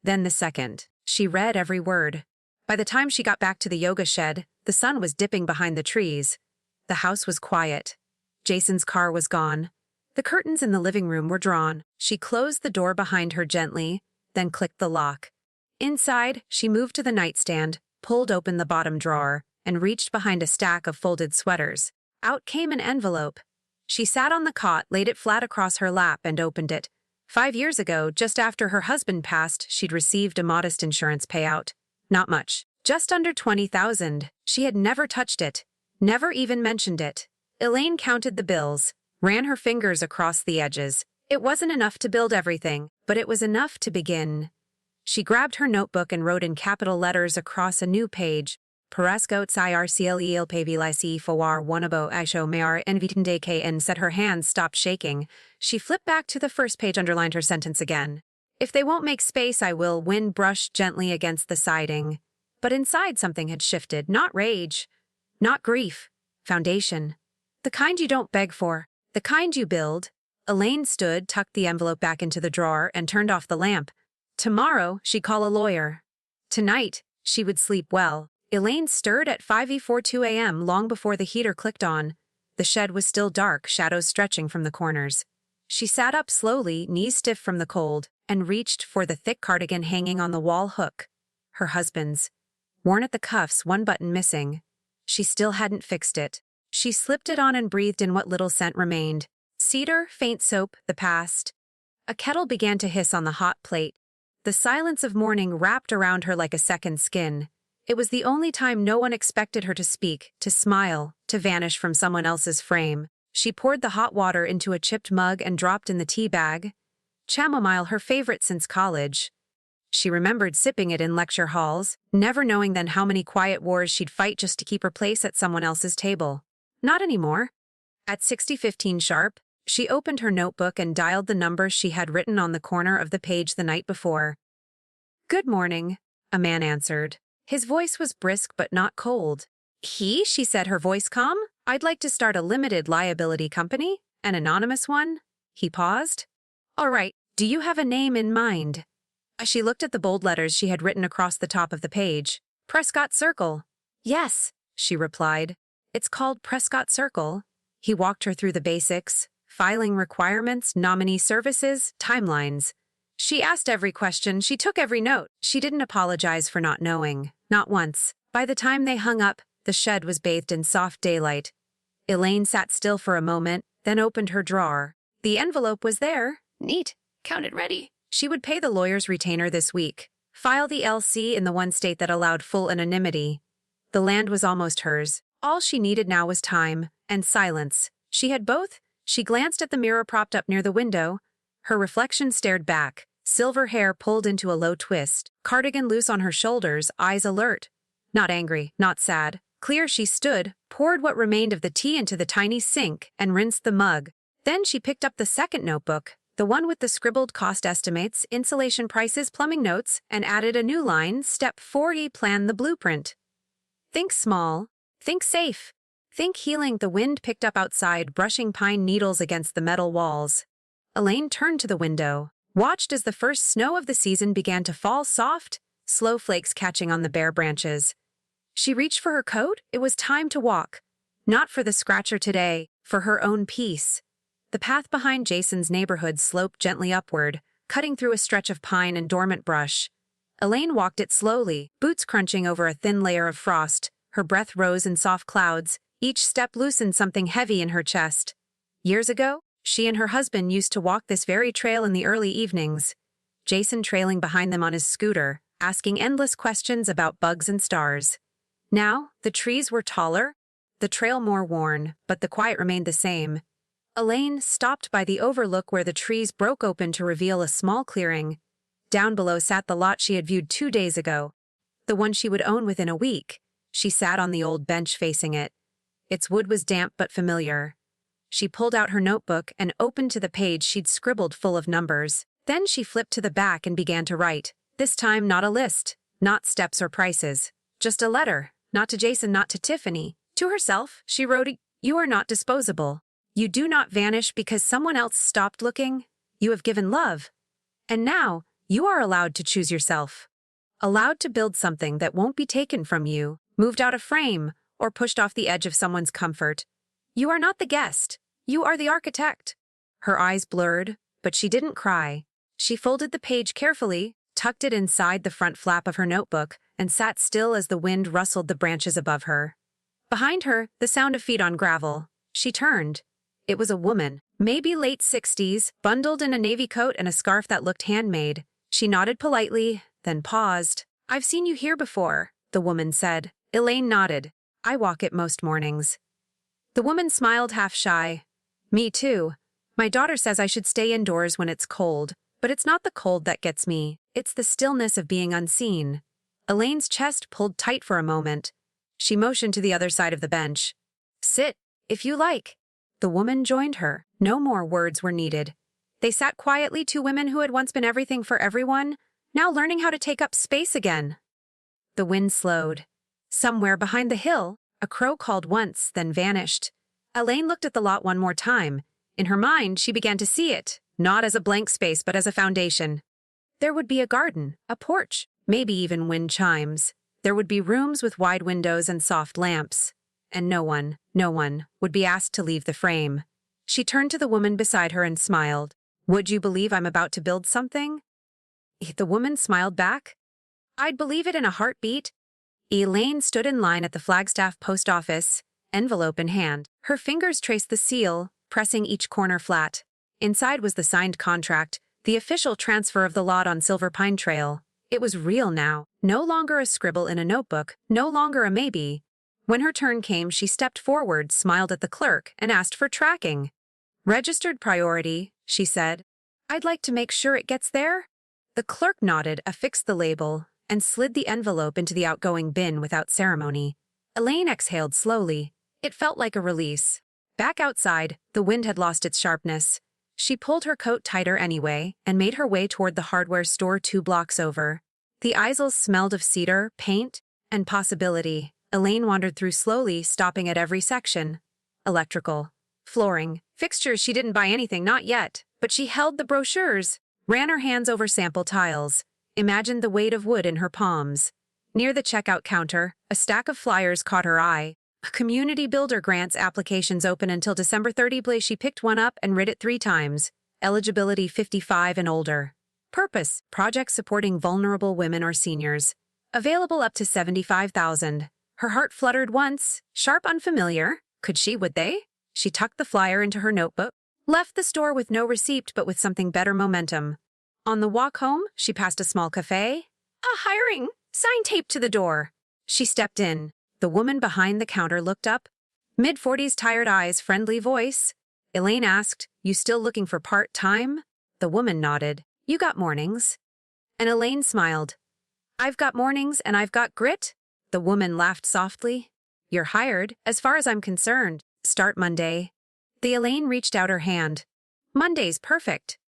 then the second. She read every word. By the time she got back to the yoga shed, the sun was dipping behind the trees. The house was quiet. Jason's car was gone. The curtains in the living room were drawn. She closed the door behind her gently, then clicked the lock. Inside, she moved to the nightstand, pulled open the bottom drawer, and reached behind a stack of folded sweaters. Out came an envelope. She sat on the cot, laid it flat across her lap, and opened it. 5 years ago, just after her husband passed, she'd received a modest insurance payout. Not much. Just under $20,000. She had never touched it. Never even mentioned it. Elaine counted the bills, ran her fingers across the edges. It wasn't enough to build everything, but it was enough to begin. She grabbed her notebook and wrote in capital letters across a new page. Parascotes IRCLEL PVLIC Fawar Wanabo Aisho Mayar Envitendeke, and said her hands stopped shaking. She flipped back to the first page, underlined her sentence again. If they won't make space, I will. Wind brushed gently against the siding. But inside something had shifted. Not rage. Not grief. Foundation. The kind you don't beg for. The kind you build. Elaine stood, tucked the envelope back into the drawer, and turned off the lamp. Tomorrow, she'd call a lawyer. Tonight, she would sleep well. Elaine stirred at 5:42 a.m. long before the heater clicked on. The shed was still dark, shadows stretching from the corners. She sat up slowly, knees stiff from the cold, and reached for the thick cardigan hanging on the wall hook. Her husband's. Worn at the cuffs, one button missing. She still hadn't fixed it. She slipped it on and breathed in what little scent remained. Cedar, faint soap, the past. A kettle began to hiss on the hot plate. The silence of morning wrapped around her like a second skin. It was the only time no one expected her to speak, to smile, to vanish from someone else's frame. She poured the hot water into a chipped mug and dropped in the tea bag. Chamomile, her favorite since college. She remembered sipping it in lecture halls, never knowing then how many quiet wars she'd fight just to keep her place at someone else's table. Not anymore. At 60:15 sharp, she opened her notebook and dialed the number she had written on the corner of the page the night before. "Good morning," a man answered. His voice was brisk but not cold. She said, her voice calm. "I'd like to start a limited liability company, an anonymous one." He paused. "All right, do you have a name in mind?" She looked at the bold letters she had written across the top of the page. "Prescott Circle." "Yes," she replied. "It's called Prescott Circle." He walked her through the basics, filing requirements, nominee services, timelines. She asked every question, she took every note. She didn't apologize for not knowing. Not once. By the time they hung up, the shed was bathed in soft daylight. Elaine sat still for a moment, then opened her drawer. The envelope was there. Neat. Counted ready. She would pay the lawyer's retainer this week. File the LC in the one state that allowed full anonymity. The land was almost hers. All she needed now was time and silence. She had both. She glanced at the mirror propped up near the window. Her reflection stared back. Silver hair pulled into a low twist, cardigan loose on her shoulders, eyes alert. Not angry, not sad. Clear she stood, poured what remained of the tea into the tiny sink, and rinsed the mug. Then she picked up the second notebook, the one with the scribbled cost estimates, insulation prices, plumbing notes, and added a new line, Step 40, plan the blueprint. Think small. Think safe. Think healing. The wind picked up outside, brushing pine needles against the metal walls. Elaine turned to the window, watched as the first snow of the season began to fall, soft, slow flakes catching on the bare branches. She reached for her coat. It was time to walk. Not for the scratcher today, for her own peace. The path behind Jason's neighborhood sloped gently upward, cutting through a stretch of pine and dormant brush. Elaine walked it slowly, boots crunching over a thin layer of frost. Her breath rose in soft clouds. Each step loosened something heavy in her chest. Years ago, she and her husband used to walk this very trail in the early evenings. Jason trailing behind them on his scooter, asking endless questions about bugs and stars. Now, the trees were taller, the trail more worn, but the quiet remained the same. Elaine stopped by the overlook where the trees broke open to reveal a small clearing. Down below sat the lot she had viewed 2 days ago, the one she would own within a week. She sat on the old bench facing it. Its wood was damp but familiar. She pulled out her notebook and opened to the page she'd scribbled full of numbers. Then she flipped to the back and began to write. This time not a list, not steps or prices. Just a letter, not to Jason, not to Tiffany. To herself, she wrote, "You are not disposable. You do not vanish because someone else stopped looking. You have given love. And now, you are allowed to choose yourself. Allowed to build something that won't be taken from you, moved out of frame, or pushed off the edge of someone's comfort. You are not the guest. You are the architect." Her eyes blurred, but she didn't cry. She folded the page carefully, tucked it inside the front flap of her notebook, and sat still as the wind rustled the branches above her. Behind her, the sound of feet on gravel. She turned. It was a woman, maybe late 60s, bundled in a navy coat and a scarf that looked handmade. She nodded politely, then paused. "I've seen you here before," the woman said. Elaine nodded. "I walk it most mornings." The woman smiled half shy. "Me too. My daughter says I should stay indoors when it's cold, But it's not the cold that gets me, it's the stillness of being unseen. Elaine's chest pulled tight for a moment. She motioned to the other side of the bench. Sit, if you like. The woman joined her. No more words were needed. They sat quietly, two women who had once been everything for everyone, now learning how to take up space again. The wind slowed. Somewhere behind the hill, a crow called once, then vanished. Elaine looked at the lot one more time. In her mind, she began to see it, not as a blank space but as a foundation. There would be a garden, a porch, maybe even wind chimes. There would be rooms with wide windows and soft lamps. And no one would be asked to leave the frame. She turned to the woman beside her and smiled. Would you believe I'm about to build something? The woman smiled back. I'd believe it in a heartbeat. Elaine stood in line at the Flagstaff post office, envelope in hand. Her fingers traced the seal, pressing each corner flat. Inside was the signed contract, the official transfer of the lot on Silver Pine Trail. It was real now, no longer a scribble in a notebook, no longer a maybe. When her turn came, she stepped forward, smiled at the clerk, and asked for tracking. Registered priority, she said. I'd like to make sure it gets there. The clerk nodded, affixed the label, and slid the envelope into the outgoing bin without ceremony. Elaine exhaled slowly. It felt like a release. Back outside, the wind had lost its sharpness. She pulled her coat tighter anyway and made her way toward the hardware store 2 blocks over. The aisles smelled of cedar, paint, and possibility. Elaine wandered through slowly, stopping at every section. Electrical, flooring, fixtures. She didn't buy anything, not yet, but she held the brochures, ran her hands over sample tiles, imagined the weight of wood in her palms. Near the checkout counter, a stack of flyers caught her eye. Community Builder Grants applications open until December 30. She picked one up and read it 3 times. Eligibility 55 and older. Purpose, projects supporting vulnerable women or seniors. Available up to $75,000. Her heart fluttered once. Sharp unfamiliar. Would they? She tucked the flyer into her notebook. Left the store with no receipt but with something better momentum. On the walk home, she passed a small cafe. A hiring sign taped to the door. She stepped in. The woman behind the counter looked up. Mid-40s, tired eyes, friendly voice. Elaine asked, You still looking for part-time? The woman nodded. You got mornings. And Elaine smiled. I've got mornings and I've got grit. The woman laughed softly. You're hired, as far as I'm concerned. Start Monday. The Elaine reached out her hand. Monday's perfect.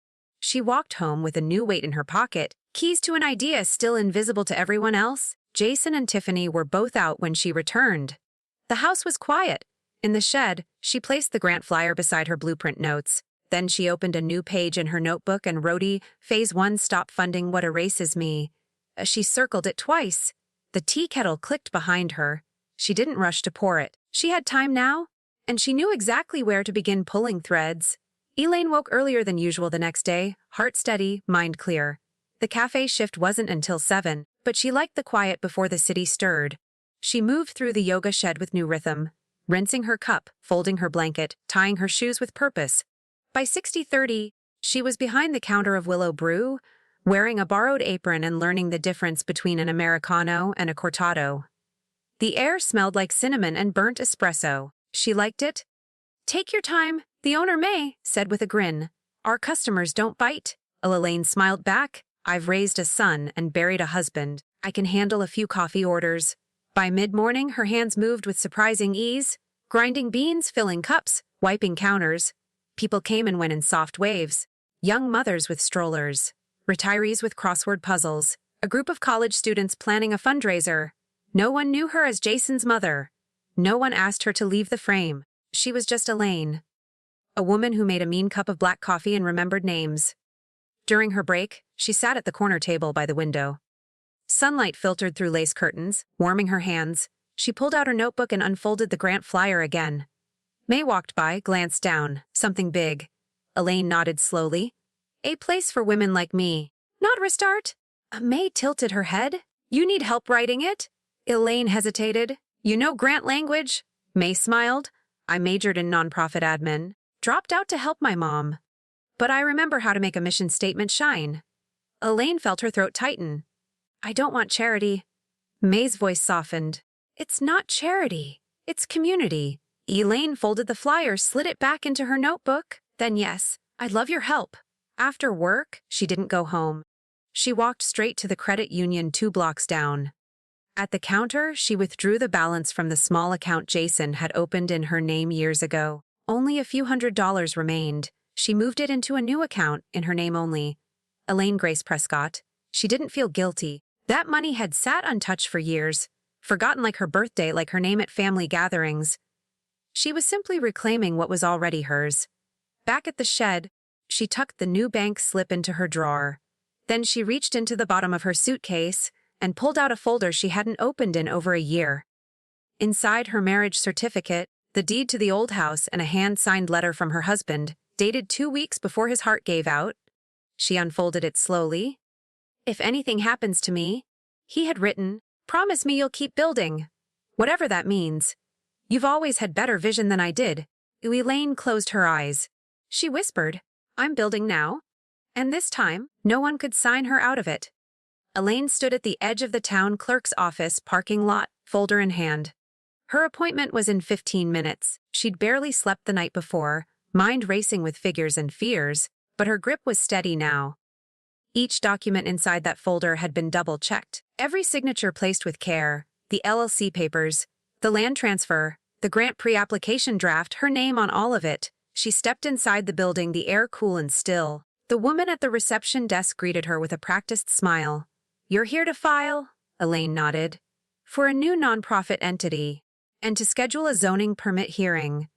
She walked home with a new weight in her pocket, keys to an idea still invisible to everyone else. Jason and Tiffany were both out when she returned. The house was quiet. In the shed, she placed the grant flyer beside her blueprint notes. Then she opened a new page in her notebook and wrote, Phase 1 Stop Funding What Erases Me. She circled it twice. The tea kettle clicked behind her. She didn't rush to pour it. She had time now, and she knew exactly where to begin pulling threads. Elaine woke earlier than usual the next day, heart steady, mind clear. The cafe shift wasn't until 7, but she liked the quiet before the city stirred. She moved through the yoga shed with new rhythm, rinsing her cup, folding her blanket, tying her shoes with purpose. By 60:30, she was behind the counter of Willow Brew, wearing a borrowed apron and learning the difference between an Americano and a cortado. The air smelled like cinnamon and burnt espresso. She liked it. Take your time, the owner may, said with a grin. Our customers don't bite. Elaine smiled back. I've raised a son and buried a husband. I can handle a few coffee orders. By mid-morning, her hands moved with surprising ease, grinding beans, filling cups, wiping counters. People came and went in soft waves. Young mothers with strollers, retirees with crossword puzzles, a group of college students planning a fundraiser. No one knew her as Jason's mother. No one asked her to leave the frame. She was just Elaine, a woman who made a mean cup of black coffee and remembered names. During her break, she sat at the corner table by the window. Sunlight filtered through lace curtains, warming her hands. She pulled out her notebook and unfolded the grant flyer again. May walked by, glanced down. Something big. Elaine nodded slowly. A place for women like me. Not restart? May tilted her head. You need help writing it? Elaine hesitated. You know grant language? May smiled. I majored in nonprofit admin. Dropped out to help my mom. But I remember how to make a mission statement shine. Elaine felt her throat tighten. I don't want charity. May's voice softened. It's not charity. It's community. Elaine folded the flyer, slid it back into her notebook. Then yes, I'd love your help. After work, she didn't go home. She walked straight to the credit union 2 blocks down. At the counter, she withdrew the balance from the small account Jason had opened in her name years ago. Only a few $100s remained. She moved it into a new account in her name only. Elaine Grace Prescott. She didn't feel guilty. That money had sat untouched for years, forgotten like her birthday, like her name at family gatherings. She was simply reclaiming what was already hers. Back at the shed, she tucked the new bank slip into her drawer. Then she reached into the bottom of her suitcase and pulled out a folder she hadn't opened in over a year. Inside, her marriage certificate, the deed to the old house, and a hand-signed letter from her husband, dated 2 weeks before his heart gave out. She unfolded it slowly. "If anything happens to me," he had written, "promise me you'll keep building. Whatever that means. You've always had better vision than I did." Elaine closed her eyes. She whispered, "I'm building now." And this time, no one could sign her out of it. Elaine stood at the edge of the town clerk's office parking lot, folder in hand. Her appointment was in 15 minutes. She'd barely slept the night before, mind racing with figures and fears, but her grip was steady now. Each document inside that folder had been double-checked. Every signature placed with care, the LLC papers, the land transfer, the grant pre-application draft, her name on all of it. She stepped inside the building, the air cool and still. The woman at the reception desk greeted her with a practiced smile. "You're here to file," Elaine nodded, "for a new nonprofit entity, and to schedule a zoning permit hearing."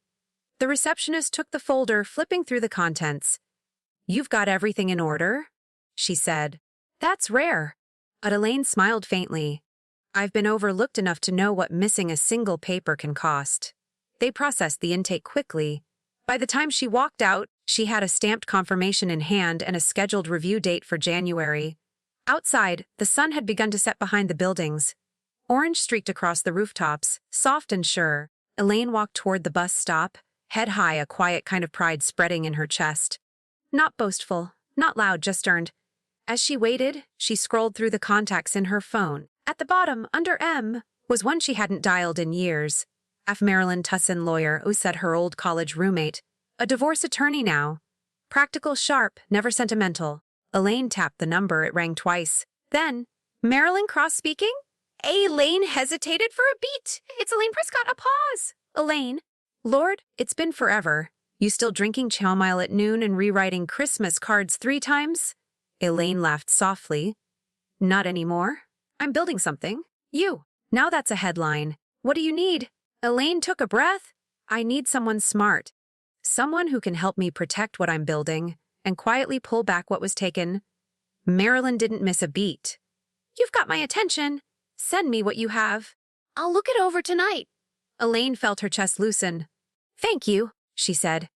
The receptionist took the folder, flipping through the contents. "You've got everything in order?" she said. "That's rare." But Elaine smiled faintly. "I've been overlooked enough to know what missing a single paper can cost." They processed the intake quickly. By the time she walked out, she had a stamped confirmation in hand and a scheduled review date for January. Outside, the sun had begun to set behind the buildings. Orange streaked across the rooftops, soft and sure. Elaine walked toward the bus stop, head high, a quiet kind of pride spreading in her chest. Not boastful, not loud, just earned. As she waited, she scrolled through the contacts in her phone. At the bottom, under M, was one she hadn't dialed in years. F. Marilyn Tussin, lawyer, who said her old college roommate. A divorce attorney now. Practical, sharp, never sentimental. Elaine tapped the number, it rang twice. Then, "Marilyn Cross speaking?" Elaine hesitated for a beat. "It's Elaine Prescott," a pause. "Elaine, Lord, it's been forever. You still drinking chamomile at noon and rewriting Christmas cards 3 times? Elaine laughed softly. "Not anymore. I'm building something. You. Now that's a headline. What do you need?" Elaine took a breath. "I need someone smart. Someone who can help me protect what I'm building and quietly pull back what was taken." Marilyn didn't miss a beat. "You've got my attention. Send me what you have. I'll look it over tonight." Elaine felt her chest loosen. "Thank you," she said.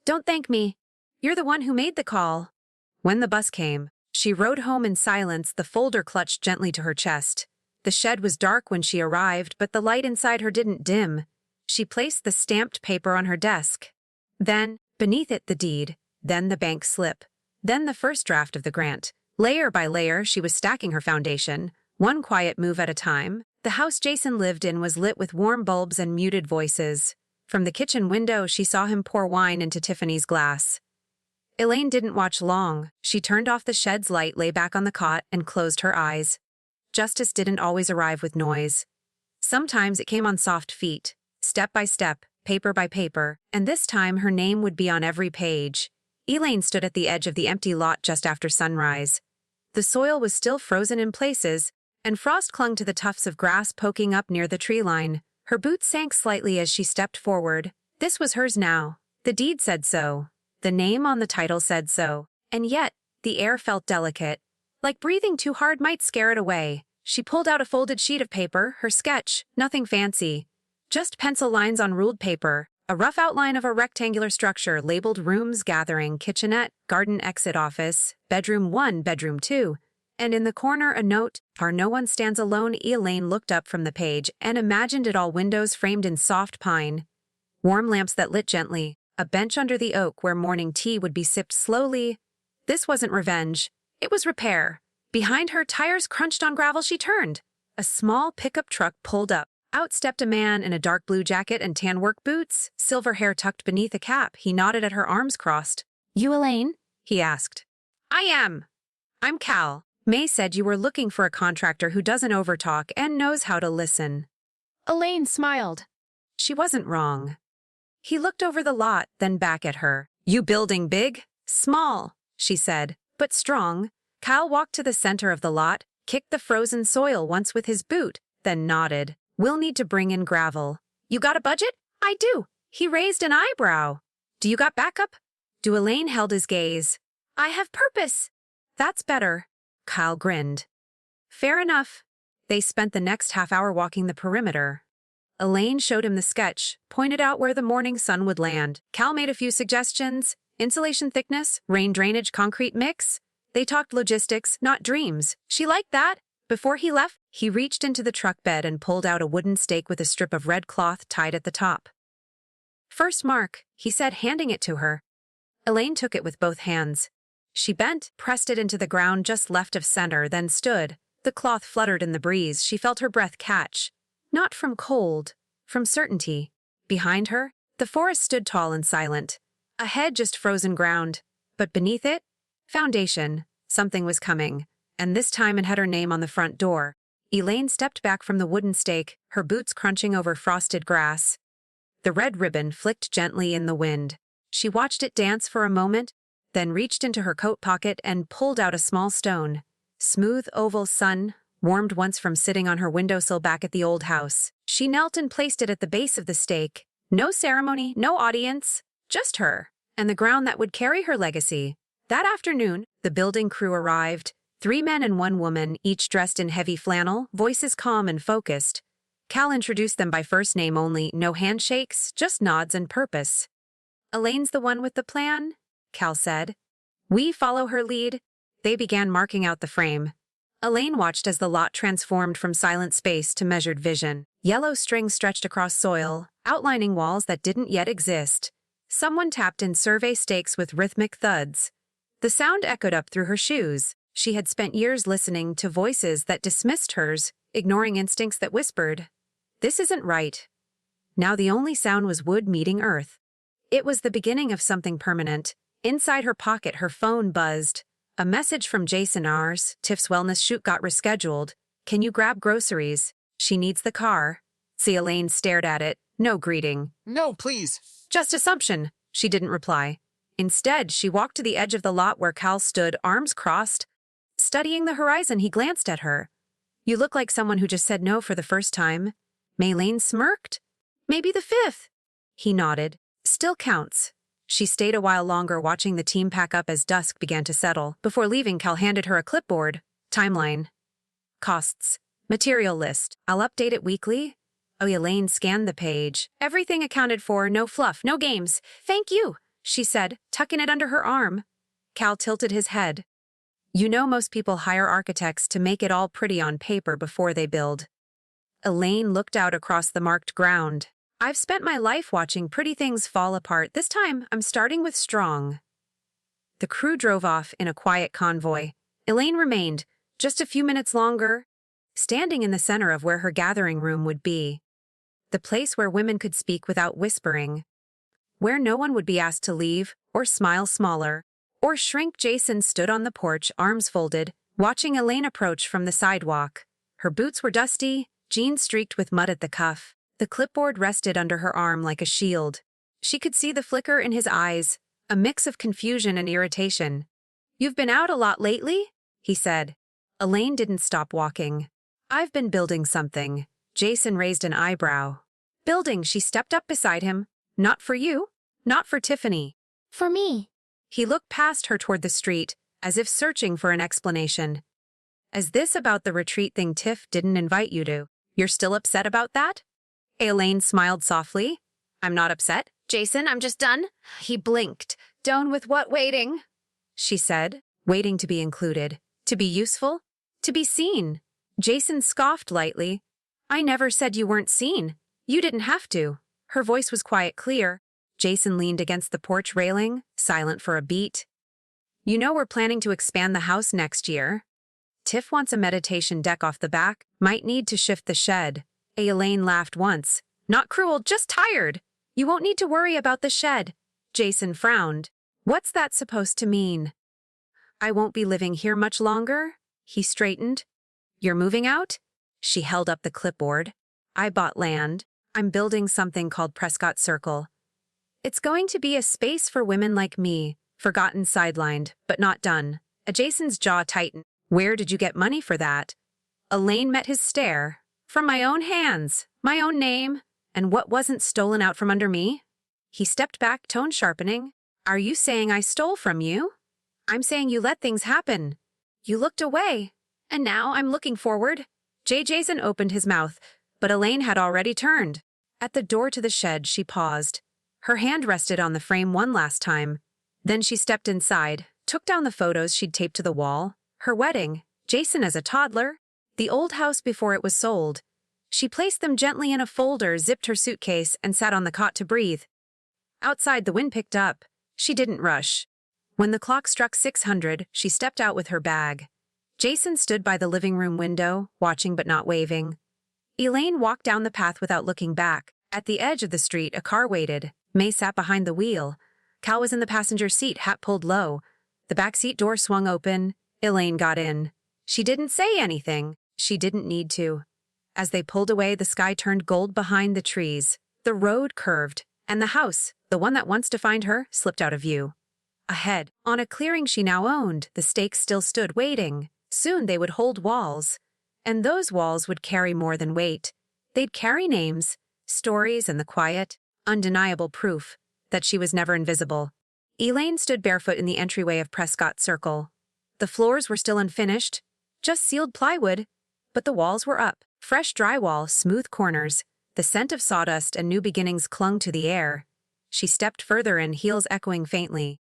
"Don't thank me. You're the one who made the call." When the bus came, she rode home in silence, the folder clutched gently to her chest. The shed was dark when she arrived, but the light inside her didn't dim. She placed the stamped paper on her desk. Then, beneath it, the deed, then the bank slip, then the first draft of the grant. Layer by layer, she was stacking her foundation, one quiet move at a time. The house Jason lived in was lit with warm bulbs and muted voices. From the kitchen window, she saw him pour wine into Tiffany's glass. Elaine didn't watch long. She turned off the shed's light, lay back on the cot, and closed her eyes. Justice didn't always arrive with noise. Sometimes it came on soft feet, step by step, paper by paper, and this time her name would be on every page. Elaine stood at the edge of the empty lot just after sunrise. The soil was still frozen in places, and frost clung to the tufts of grass poking up near the tree line. Her boots sank slightly as she stepped forward. This was hers now. The deed said so. The name on the title said so. And yet, the air felt delicate. Like breathing too hard might scare it away. She pulled out a folded sheet of paper, her sketch, nothing fancy. Just pencil lines on ruled paper, a rough outline of a rectangular structure labeled rooms, gathering, kitchenette, garden, exit, office, bedroom 1, bedroom 2. And in the corner a note, "Par no one stands alone." Elaine looked up from the page and imagined it all, windows framed in soft pine, warm lamps that lit gently, a bench under the oak where morning tea would be sipped slowly. This wasn't revenge. It was repair. Behind her, tires crunched on gravel. She turned. A small pickup truck pulled up. Out stepped a man in a dark blue jacket and tan work boots, silver hair tucked beneath a cap. He nodded at her, arms crossed. "You Elaine?" he asked. I am. I'm Cal. May said you were looking for a contractor who doesn't overtalk and knows how to listen. Elaine smiled. She wasn't wrong. He looked over the lot, then back at her. You building big? Small, she said, but strong. Cal walked to the center of the lot, kicked the frozen soil once with his boot, then nodded. We'll need to bring in gravel. You got a budget? I do. He raised an eyebrow. Do you got backup? Elaine held his gaze. I have purpose. That's better. Kyle grinned. Fair enough. They spent the next half hour walking the perimeter. Elaine showed him the sketch, pointed out where the morning sun would land. Cal made a few suggestions. Insulation thickness, rain drainage concrete mix. They talked logistics, not dreams. She liked that. Before he left, he reached into the truck bed and pulled out a wooden stake with a strip of red cloth tied at the top. First mark, he said, handing it to her. Elaine took it with both hands. She bent, pressed it into the ground just left of center, then stood. The cloth fluttered in the breeze. She felt her breath catch. Not from cold, from certainty. Behind her, the forest stood tall and silent. Ahead, just frozen ground. But beneath it, foundation. Something was coming. And this time it had her name on the front door. Elaine stepped back from the wooden stake, her boots crunching over frosted grass. The red ribbon flicked gently in the wind. She watched it dance for a moment, then reached into her coat pocket and pulled out a small stone. Smooth oval sun, warmed once from sitting on her windowsill back at the old house. She knelt and placed it at the base of the stake. No ceremony, no audience, just her, and the ground that would carry her legacy. That afternoon, the building crew arrived. 3 men and 1 woman, each dressed in heavy flannel, voices calm and focused. Cal introduced them by first name only, no handshakes, just nods and purpose. Elaine's the one with the plan, Cal said. We follow her lead. They began marking out the frame. Elaine watched as the lot transformed from silent space to measured vision. Yellow string stretched across soil, outlining walls that didn't yet exist. Someone tapped in survey stakes with rhythmic thuds. The sound echoed up through her shoes. She had spent years listening to voices that dismissed hers, ignoring instincts that whispered, "This isn't right." Now the only sound was wood meeting earth. It was the beginning of something permanent. Inside her pocket, her phone buzzed. A message from Jason Ars. Tiff's wellness shoot got rescheduled. Can you grab groceries? She needs the car. See, Elaine stared at it. No greeting. No, please. Just assumption. She didn't reply. Instead, she walked to the edge of the lot where Cal stood, arms crossed. Studying the horizon, he glanced at her. You look like someone who just said no for the first time. Maylene smirked. Maybe the 5th. He nodded. Still counts. She stayed a while longer, watching the team pack up as dusk began to settle. Before leaving, Cal handed her a clipboard. Timeline. Costs. Material list. I'll update it weekly. Oh, Elaine scanned the page. Everything accounted for, no fluff, no games. Thank you, she said, tucking it under her arm. Cal tilted his head. You know most people hire architects to make it all pretty on paper before they build. Elaine looked out across the marked ground. I've spent my life watching pretty things fall apart. This time, I'm starting with strong. The crew drove off in a quiet convoy. Elaine remained, just a few minutes longer, standing in the center of where her gathering room would be. The place where women could speak without whispering. Where no one would be asked to leave, or smile smaller, or shrink. Jason stood on the porch, arms folded, watching Elaine approach from the sidewalk. Her boots were dusty, jeans streaked with mud at the cuff. The clipboard rested under her arm like a shield. She could see the flicker in his eyes, a mix of confusion and irritation. You've been out a lot lately? He said. Elaine didn't stop walking. I've been building something. Jason raised an eyebrow. Building, she stepped up beside him. Not for you, not for Tiffany. For me. He looked past her toward the street, as if searching for an explanation. Is this about the retreat thing Tiff didn't invite you to? You're still upset about that? Elaine smiled softly. I'm not upset. Jason, I'm just done. He blinked. Done with what waiting? She said, waiting to be included, to be useful, to be seen. Jason scoffed lightly. I never said you weren't seen. You didn't have to. Her voice was quiet, clear. Jason leaned against the porch railing, silent for a beat. You know we're planning to expand the house next year. Tiff wants a meditation deck off the back, might need to shift the shed. Elaine laughed once. Not cruel, just tired. You won't need to worry about the shed. Jason frowned. What's that supposed to mean? I won't be living here much longer. He straightened. You're moving out? She held up the clipboard. I bought land. I'm building something called Prescott Circle. It's going to be a space for women like me, forgotten, sidelined, but not done. Jason's jaw tightened. Where did you get money for that? Elaine met his stare. From my own hands, my own name, and what wasn't stolen out from under me? He stepped back, tone sharpening. Are you saying I stole from you? I'm saying you let things happen. You looked away, and now I'm looking forward. Jason opened his mouth, but Elaine had already turned. At the door to the shed, she paused. Her hand rested on the frame one last time. Then she stepped inside, took down the photos she'd taped to the wall. Her wedding, Jason as a toddler, the old house before it was sold. She placed them gently in a folder, zipped her suitcase, and sat on the cot to breathe. Outside, the wind picked up. She didn't rush. When the clock struck 600, she stepped out with her bag. Jason stood by the living room window, watching but not waving. Elaine walked down the path without looking back. At the edge of the street, a car waited. May sat behind the wheel. Cal was in the passenger seat, hat pulled low. The back seat door swung open. Elaine got in. She didn't say anything. She didn't need to. As they pulled away, the sky turned gold behind the trees. The road curved, and the house, the one that once defined her, slipped out of view. Ahead, on a clearing she now owned, the stakes still stood waiting. Soon they would hold walls. And those walls would carry more than weight. They'd carry names, stories, and the quiet, undeniable proof that she was never invisible. Elaine stood barefoot in the entryway of Prescott Circle. The floors were still unfinished, just sealed plywood, but the walls were up. Fresh drywall, smooth corners, the scent of sawdust and new beginnings clung to the air. She stepped further in, heels echoing faintly.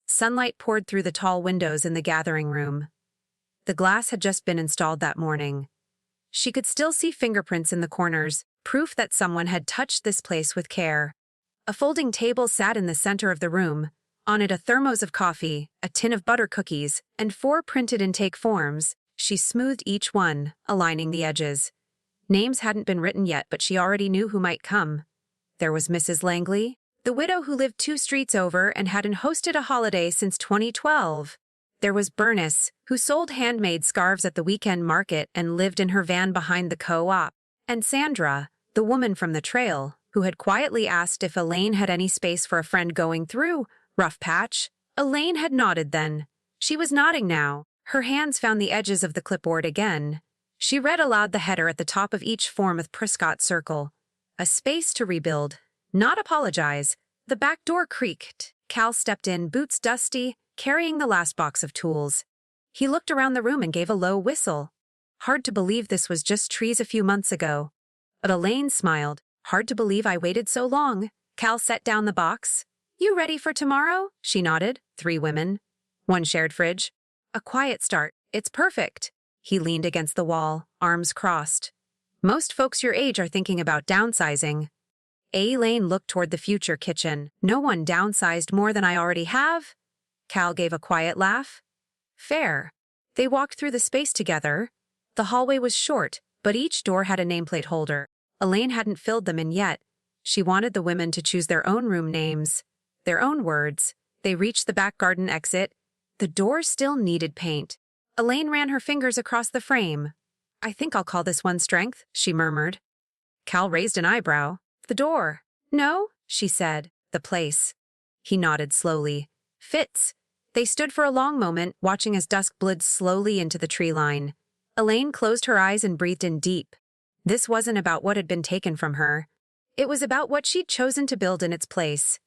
Sunlight poured through the tall windows in the gathering room. The glass had just been installed that morning. She could still see fingerprints in the corners, proof that someone had touched this place with care. A folding table sat in the center of the room. On it, a thermos of coffee, a tin of butter cookies, and 4 printed intake forms. She smoothed each one, aligning the edges. Names hadn't been written yet, but she already knew who might come. There was Mrs. Langley, the widow who lived 2 streets over and hadn't hosted a holiday since 2012. There was Bernice, who sold handmade scarves at the weekend market and lived in her van behind the co-op. And Sandra, the woman from the trail, who had quietly asked if Elaine had any space for a friend going through rough patch. Elaine had nodded then. She was nodding now. Her hands found the edges of the clipboard again. She read aloud the header at the top of each form of Prescott Circle. A space to rebuild, not apologize. The back door creaked. Cal stepped in, boots dusty, carrying the last box of tools. He looked around the room and gave a low whistle. Hard to believe this was just trees a few months ago. But Elaine smiled. Hard to believe I waited so long. Cal set down the box. You ready for tomorrow? She nodded. 3 women. 1 shared fridge. A quiet start. It's perfect. He leaned against the wall, arms crossed. Most folks your age are thinking about downsizing. Elaine looked toward the future kitchen. No one downsized more than I already have. Cal gave a quiet laugh. Fair. They walked through the space together. The hallway was short, but each door had a nameplate holder. Elaine hadn't filled them in yet. She wanted the women to choose their own room names, their own words. They reached the back garden exit. The door still needed paint. Elaine ran her fingers across the frame. I think I'll call this one Strength, she murmured. Cal raised an eyebrow. The door. No, she said. The place. He nodded slowly. Fits. They stood for a long moment, watching as dusk bled slowly into the tree line. Elaine closed her eyes and breathed in deep. This wasn't about what had been taken from her. It was about what she'd chosen to build in its place.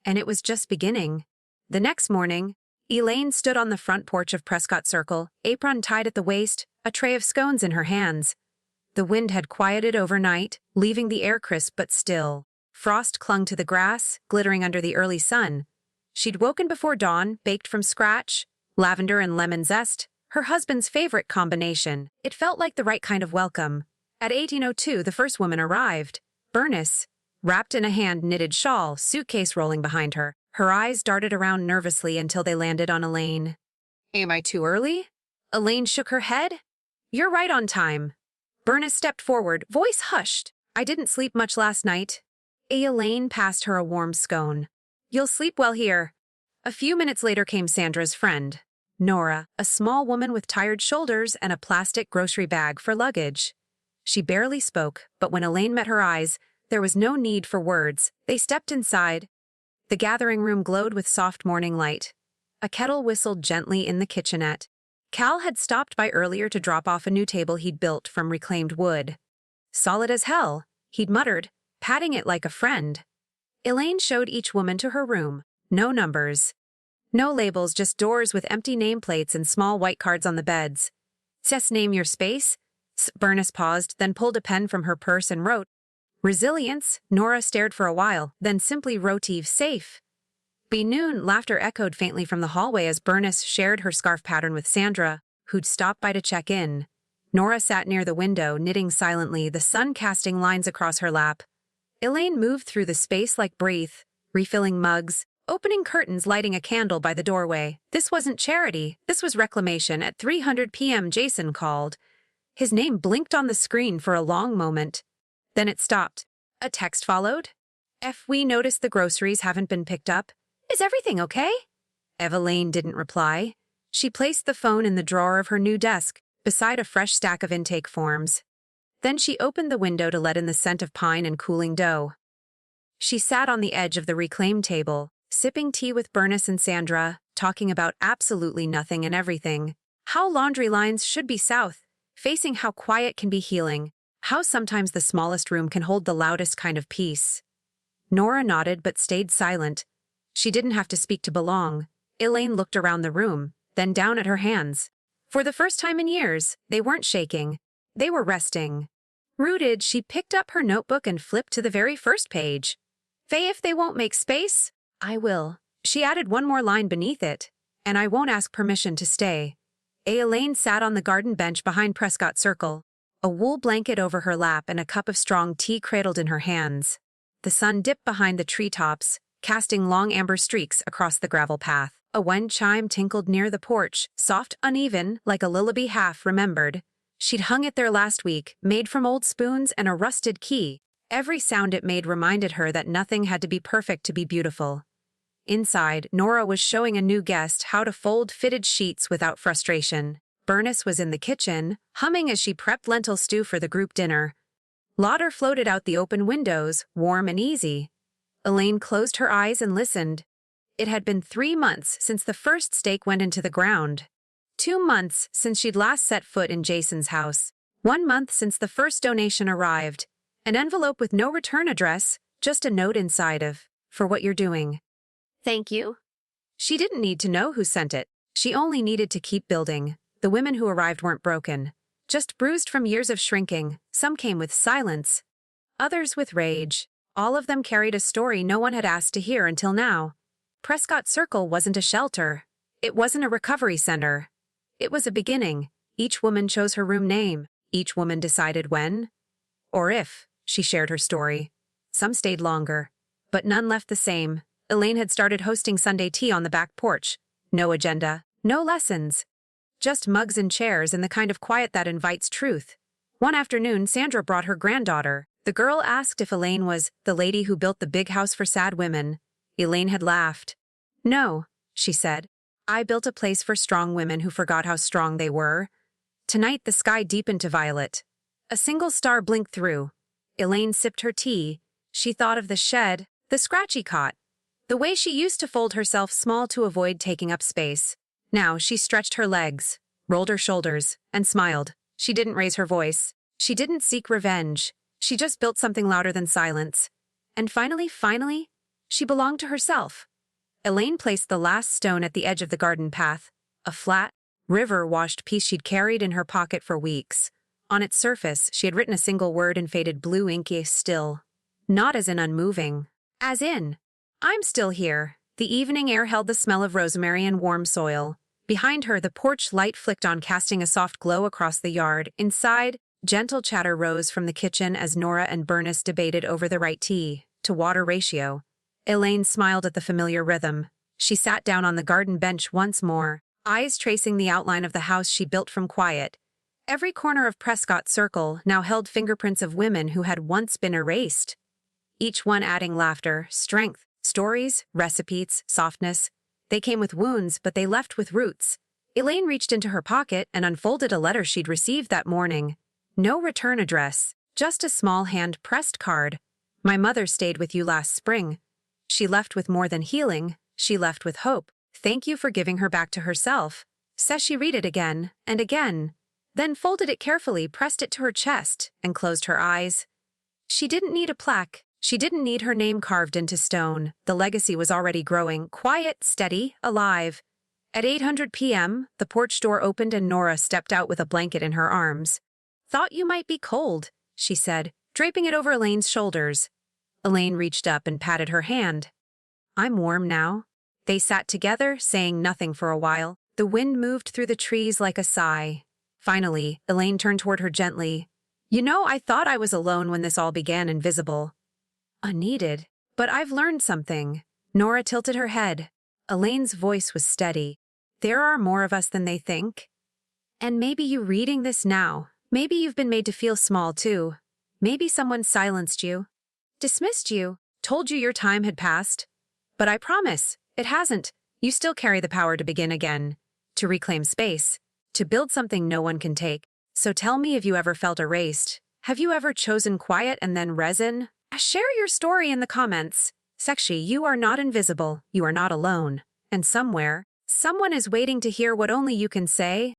And it was just beginning. The next morning, Elaine stood on the front porch of Prescott Circle, apron tied at the waist, a tray of scones in her hands. The wind had quieted overnight, leaving the air crisp but still. Frost clung to the grass, glittering under the early sun. She'd woken before dawn, baked from scratch, lavender and lemon zest, her husband's favorite combination. It felt like the right kind of welcome. At 1802, the first woman arrived. Bernice, wrapped in a hand-knitted shawl, suitcase rolling behind her. Her eyes darted around nervously until they landed on Elaine. Am I too early? Elaine shook her head. You're right on time. Bernice stepped forward, voice hushed. I didn't sleep much last night. Elaine passed her a warm scone. You'll sleep well here. A few minutes later came Sandra's friend. Nora, a small woman with tired shoulders and a plastic grocery bag for luggage. She barely spoke, but when Elaine met her eyes, there was no need for words. They stepped inside. The gathering room glowed with soft morning light. A kettle whistled gently in the kitchenette. Cal had stopped by earlier to drop off a new table he'd built from reclaimed wood. Solid as hell, he'd muttered, patting it like a friend. Elaine showed each woman to her room. No numbers. No labels, just doors with empty nameplates and small white cards on the beds. "Just name your space?" Bernice paused, then pulled a pen from her purse and wrote. "Resilience." Nora stared for a while, then simply wrote safe. By noon, laughter echoed faintly from the hallway as Bernice shared her scarf pattern with Sandra, who'd stopped by to check in. Nora sat near the window, knitting silently, the sun casting lines across her lap. Elaine moved through the space like breath, refilling mugs, opening curtains, lighting a candle by the doorway. This wasn't charity, this was reclamation. At 3:00 p.m. Jason called. His name blinked on the screen for a long moment. Then it stopped. A text followed. "We noticed the groceries haven't been picked up. Is everything okay?" Evelyn didn't reply. She placed the phone in the drawer of her new desk, beside a fresh stack of intake forms. Then she opened the window to let in the scent of pine and cooling dough. She sat on the edge of the reclaimed table, sipping tea with Bernice and Sandra, talking about absolutely nothing and everything. How laundry lines should be south, facing how quiet can be healing, how sometimes the smallest room can hold the loudest kind of peace. Nora nodded but stayed silent. She didn't have to speak to belong. Elaine looked around the room, then down at her hands. For the first time in years, they weren't shaking. They were resting. Rooted, she picked up her notebook and flipped to the very first page. "If they won't make space, I will." She added one more line beneath it. "And I won't ask permission to stay." Elaine sat on the garden bench behind Prescott Circle, a wool blanket over her lap and a cup of strong tea cradled in her hands. The sun dipped behind the treetops, casting long amber streaks across the gravel path. A wind chime tinkled near the porch, soft, uneven, like a lullaby half remembered. She'd hung it there last week, made from old spoons and a rusted key. Every sound it made reminded her that nothing had to be perfect to be beautiful. Inside, Nora was showing a new guest how to fold fitted sheets without frustration. Bernice was in the kitchen, humming as she prepped lentil stew for the group dinner. Laughter floated out the open windows, warm and easy. Elaine closed her eyes and listened. It had been 3 months since the first stake went into the ground. 2 months since she'd last set foot in Jason's house. 1 month since the first donation arrived. An envelope with no return address, just a note inside of, "For what you're doing." "Thank you." She didn't need to know who sent it. She only needed to keep building. The women who arrived weren't broken, just bruised from years of shrinking. Some came with silence, others with rage. All of them carried a story no one had asked to hear until now. Prescott Circle wasn't a shelter. It wasn't a recovery center. It was a beginning. Each woman chose her room name. Each woman decided when, or if, she shared her story. Some stayed longer, but none left the same. Elaine had started hosting Sunday tea on the back porch. No agenda, no lessons. Just mugs and chairs and the kind of quiet that invites truth. One afternoon, Sandra brought her granddaughter. The girl asked if Elaine was the lady who built the big house for sad women. Elaine had laughed. "No," she said. "I built a place for strong women who forgot how strong they were." Tonight, the sky deepened to violet. A single star blinked through. Elaine sipped her tea. She thought of the shed, the scratchy cot, the way she used to fold herself small to avoid taking up space. Now she stretched her legs, rolled her shoulders, and smiled. She didn't raise her voice. She didn't seek revenge. She just built something louder than silence. And finally, she belonged to herself. Elaine placed the last stone at the edge of the garden path, a flat, river-washed piece she'd carried in her pocket for weeks. On its surface, she had written a single word in faded blue inky, "Still." Not as in unmoving. As in, "I'm still here." The evening air held the smell of rosemary and warm soil. Behind her, the porch light flicked on, casting a soft glow across the yard. Inside, gentle chatter rose from the kitchen as Nora and Bernice debated over the right tea-to-water ratio. Elaine smiled at the familiar rhythm. She sat down on the garden bench once more, eyes tracing the outline of the house she built from quiet. Every corner of Prescott Circle now held fingerprints of women who had once been erased. Each one adding laughter, strength, stories, recipes, softness. They came with wounds, but they left with roots. Elaine reached into her pocket and unfolded a letter she'd received that morning. No return address, just a small hand-pressed card. My mother stayed with you last spring. She left with more than healing, she left with hope. Thank you for giving her back to herself. Says she read it again and again, then folded it carefully, pressed it to her chest, and closed her eyes. She didn't need a plaque. She didn't need her name carved into stone. The legacy was already growing, quiet, steady, alive. At 8:00 p.m., the porch door opened and Nora stepped out with a blanket in her arms. "Thought you might be cold," she said, draping it over Elaine's shoulders. Elaine reached up and patted her hand. "I'm warm now." They sat together, saying nothing for a while. The wind moved through the trees like a sigh. Finally, Elaine turned toward her gently. "You know, I thought I was alone when this all began, invisible. Unneeded. But I've learned something." Nora tilted her head. Elaine's voice was steady. "There are more of us than they think. And maybe you reading this now. Maybe you've been made to feel small too. Maybe someone silenced you, dismissed you, told you your time had passed. But I promise, it hasn't. You still carry the power to begin again, to reclaim space, to build something no one can take. So tell me if you ever felt erased. Have you ever chosen quiet and then resin? Share your story in the comments. Sekshi, you are not invisible. You are not alone. And somewhere, someone is waiting to hear what only you can say.